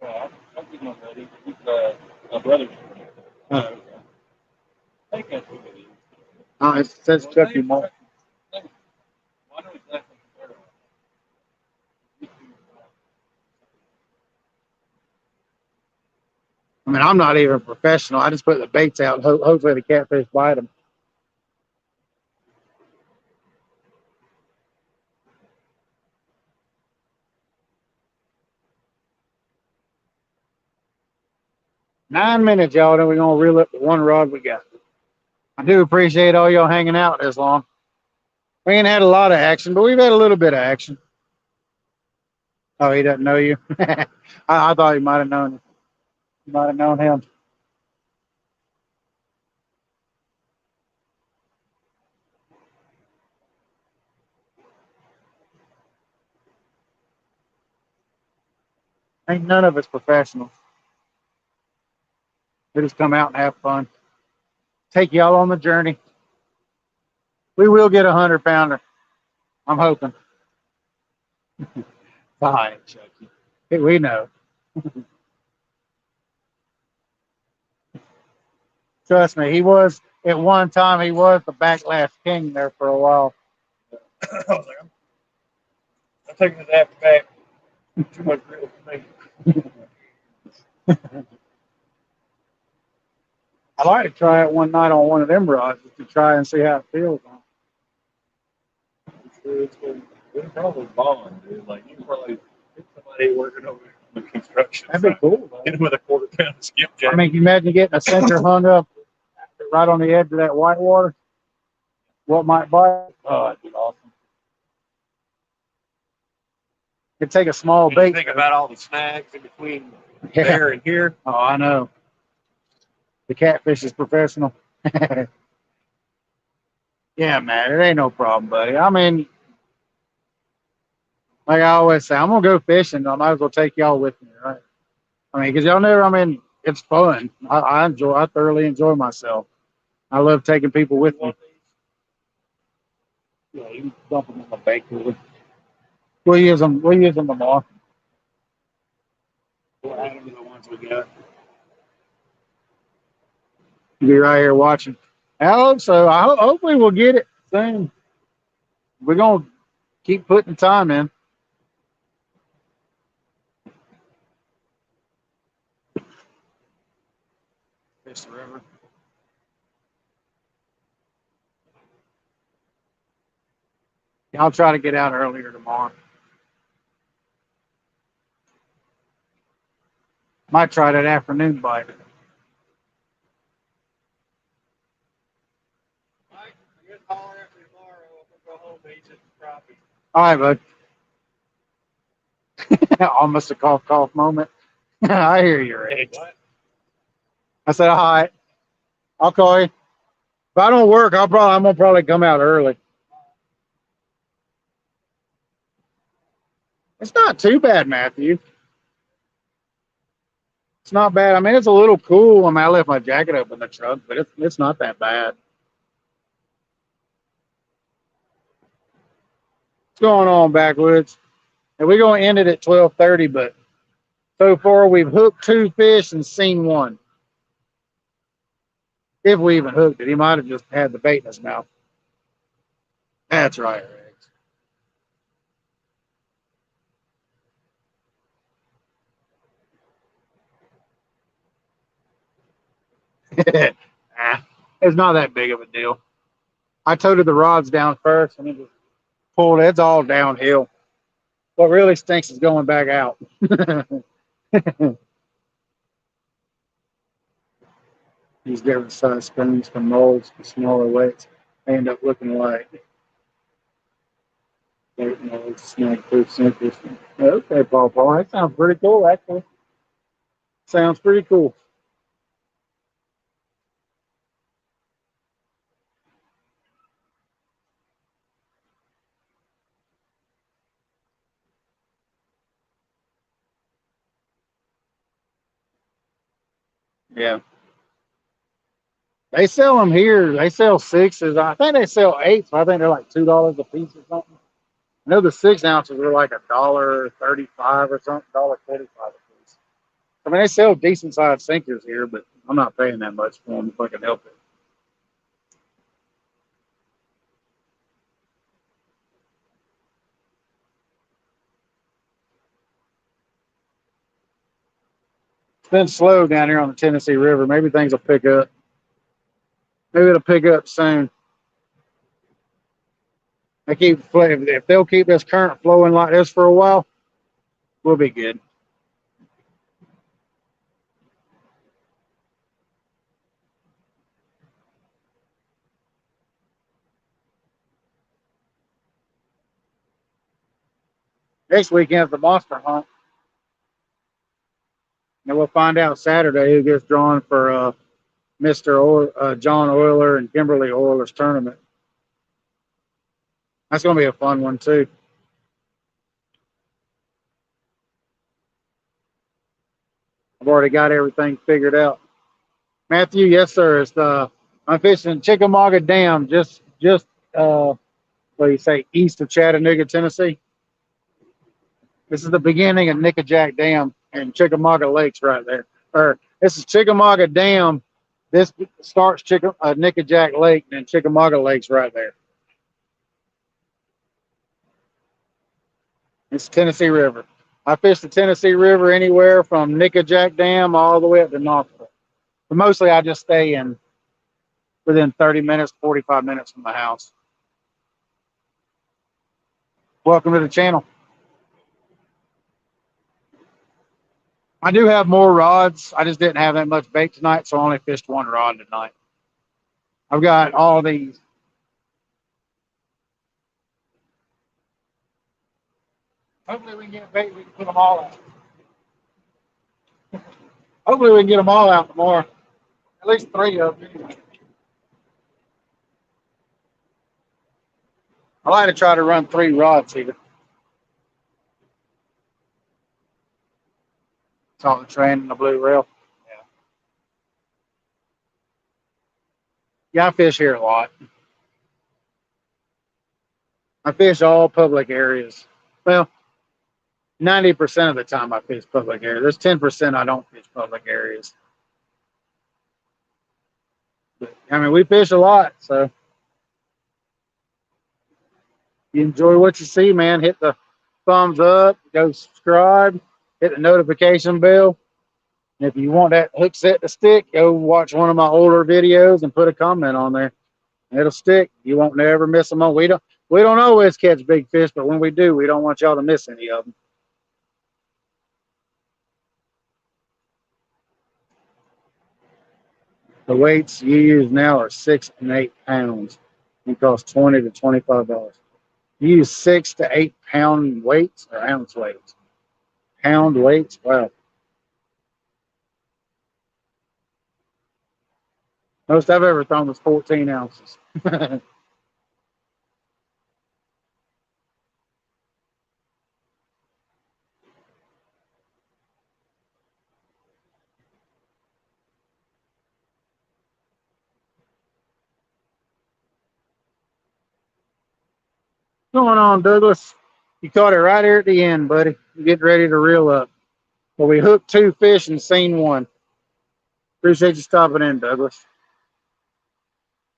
Yeah, Chucky's my buddy. He's my brother's friend. Oh, okay. I think that's what it is. Oh, it says Chucky Morgan. Why don't we left him Fairley? I mean, I'm not even a professional. I just put the baits out and hopefully the catfish bite them. Nine minutes, y'all. Then we're going to reel up the one rod we got. I do appreciate all y'all hanging out this long. We ain't had a lot of action, but we've had a little bit of action. Oh, he doesn't know you. I thought he might have known you. You might have known him. Ain't none of us professionals. We just come out and have fun. Take y'all on the journey. We will get 100-pounder. I'm hoping. Fine, Chucky. Hey, we know. Trust me, he was at one time. He was the backlash king there for a while. I was like, I'm taking this after back. Too much real for me. I'd like to try it one night on one of them rods just to try and see how it feels. It's probably bond, dude. Like you probably get somebody working over the construction That'd be site. cool. Hit him with a quarter-pound skipjack. I mean, can you imagine getting a center hung up right on the edge of that white water? What might bite? Oh, that'd be awesome. It'd take a small You bait. think about all the snags in between Yeah. there and here. Oh, I know. The catfish is professional. Yeah, man, it ain't no problem, buddy. I mean, like I always say, I'm gonna go fishing. I might as well take y'all with me, right? I mean, because y'all know, I mean, it's fun. I thoroughly enjoy myself. I love taking people with me. Yeah, you can dump them in the bait cooler. We'll use them. We'll use them tomorrow. We'll add them to the ones we got. You'll be right here watching. I hope so. Hopefully we'll get it soon. We're gonna keep putting time in. Fish the river. I'll try to get out earlier tomorrow. Might try that afternoon bite. All right, bud. Almost a cough moment. I hear you, Rick. I said, all right. I'll call you. If I don't work, I'm gonna probably come out early. It's not too bad, Matthew. It's not bad. I mean, it's a little cool. I mean, I left my jacket up in the truck, but it's not that bad. What's going on, Backwoods? And we're gonna end it at 12:30, but so far we've hooked 2 fish and seen 1. If we even hooked it, he might have just had the bait in his mouth. That's right, Rex. It's not that big of a deal. I toted the rods down first and it just pulled. It's all downhill. What really stinks is going back out. These different size spoons from molds for smaller weights. They end up looking like molds, snag proof sinkers. Okay, Paul. That sounds pretty cool, actually. Sounds pretty cool. Yeah. They sell them here. They sell 6s. I think they sell 8s. So I think they're like $2 a piece or something. I know the 6 ounces are like $1.35 or something, $1.45 a piece. I mean, they sell decent sized sinkers here, but I'm not paying that much for them if I can help it. It's been slow down here on the Tennessee River. Maybe things will pick up. Maybe it'll pick up soon. If they'll keep this current flowing like this for a while, we'll be good. Next weekend's the monster hunt. And we'll find out Saturday who gets drawn for John Euler and Kimberly Euler's tournament. That's going to be a fun one, too. I've already got everything figured out. Matthew, yes, sir. I'm fishing Chickamauga Dam, just what do you say, east of Chattanooga, Tennessee. This is the beginning of Nickajack Dam and Chickamauga Lakes right there. Or this is Chickamauga Dam. This starts Nickajack Lake and Chickamauga Lake's right there. It's Tennessee River. I fish the Tennessee River anywhere from Nickajack Dam all the way up to Knoxville. But mostly I just stay in within 30 minutes, 45 minutes from the house. Welcome to the channel. I do have more rods. I just didn't have that much bait tonight, so I only fished one rod tonight. I've got all these. Hopefully we can get bait, we can put them all out. Hopefully we can get them all out tomorrow. At least 3 of them. Anyway. I like to try to run 3 rods even. It's on the train and the blue rail. Yeah, I fish here a lot. I fish all public areas. Well, 90% of the time I fish public areas. There's 10% I don't fish public areas. But, I mean, we fish a lot, so you enjoy what you see, man. Hit the thumbs up, go subscribe, hit the notification bell. And if you want that hook set to stick, go watch one of my older videos and put a comment on there. It'll stick. You won't never miss them all. We don't always catch big fish, but when we do, we don't want y'all to miss any of them. The weights you use now are 6 and 8 pounds and cost $20 to $25. You use 6 to 8 pound weights or ounce weights? Pound weights? Wow. Most I've ever thrown was 14 ounces. What's going on, Douglas? You caught it right here at the end, buddy. You're getting ready to reel up. Well, we hooked 2 fish and seen 1. Appreciate you stopping in, Douglas.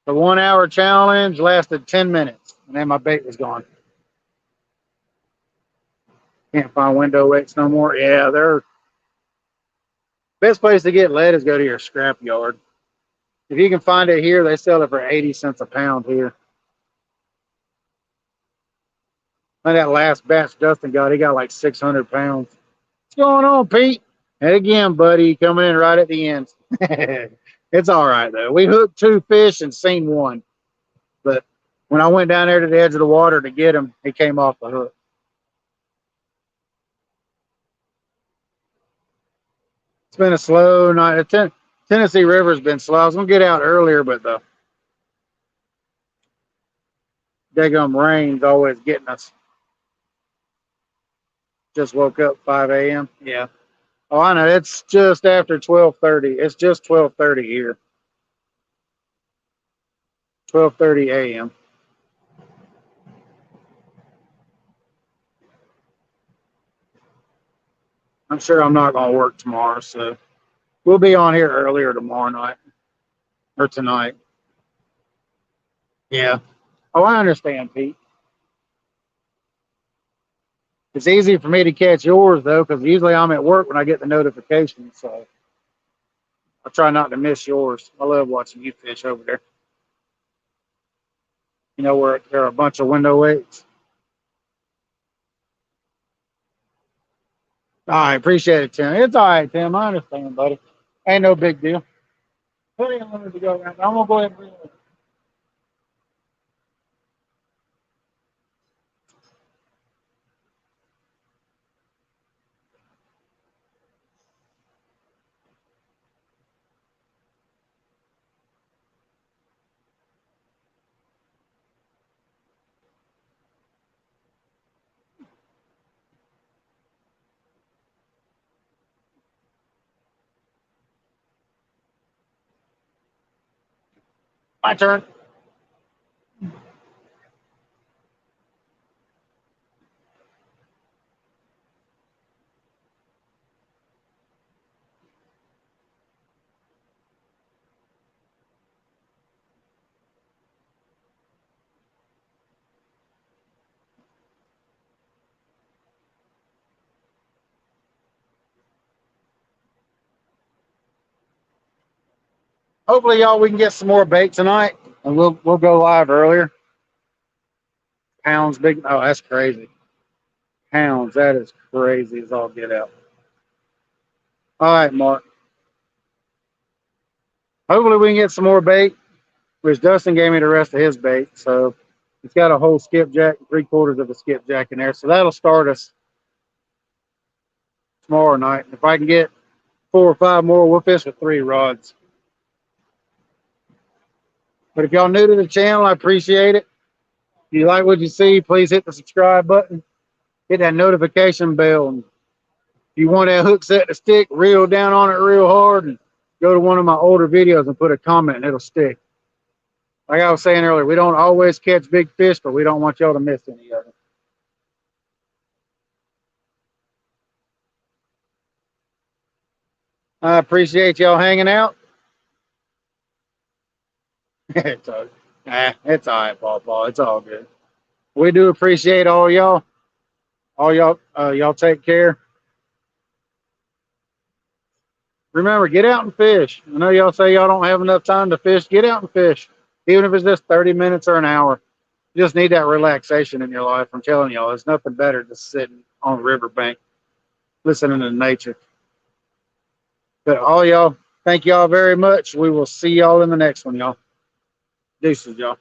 The 1 hour challenge lasted 10 minutes, and then my bait was gone. Can't find window weights no more. Yeah, they're best place to get lead is go to your scrap yard. If you can find it here, they sell it for 80 cents a pound here. And that last batch Dustin got, he got like 600 pounds. What's going on, Pete? And again, buddy, coming in right at the end. It's all right, though. We hooked 2 fish and seen 1. But when I went down there to the edge of the water to get him, he came off the hook. It's been a slow night. The Tennessee River's been slow. I was going to get out earlier, but the daggum rain's always getting us. Just woke up 5 a.m. Yeah. Oh, I know. It's just after 12:30. It's just 12:30 here. 12:30 a.m. I'm sure I'm not going to work tomorrow, so we'll be on here earlier tomorrow night or tonight. Yeah. Oh, I understand, Pete. It's easy for me to catch yours, though, because usually I'm at work when I get the notification, so I try not to miss yours. I love watching you fish over there. You know, where there are a bunch of window weights. All right, appreciate it, Tim. It's all right, Tim. I understand, buddy. Ain't no big deal. Plenty of limit to go around. I'm gonna go ahead and bring it. My turn. Hopefully, y'all, we can get some more bait tonight, and we'll go live earlier. Pounds, big. Oh, that's crazy. Pounds, that is crazy as all get out. All right, Mark. Hopefully, we can get some more bait, which Dustin gave me the rest of his bait. So it's got a whole skipjack, 3/4 of a skipjack in there. So that'll start us tomorrow night. If I can get 4 or 5 more, we'll fish with 3 rods. But if y'all new to the channel, I appreciate it. If you like what you see, please hit the subscribe button. Hit that notification bell. And if you want that hook set to stick, reel down on it real hard and go to one of my older videos and put a comment and it'll stick. Like I was saying earlier, we don't always catch big fish, but we don't want y'all to miss any of them. I appreciate y'all hanging out. it's all right, Paul. It's all good. We do appreciate all y'all. All y'all, y'all take care. Remember, get out and fish. I know y'all say y'all don't have enough time to fish. Get out and fish, even if it's just 30 minutes or an hour. You just need that relaxation in your life. I'm telling y'all, there's nothing better than sitting on a riverbank, listening to nature. But all y'all, thank y'all very much. We will see y'all in the next one, y'all. Deuces, y'all.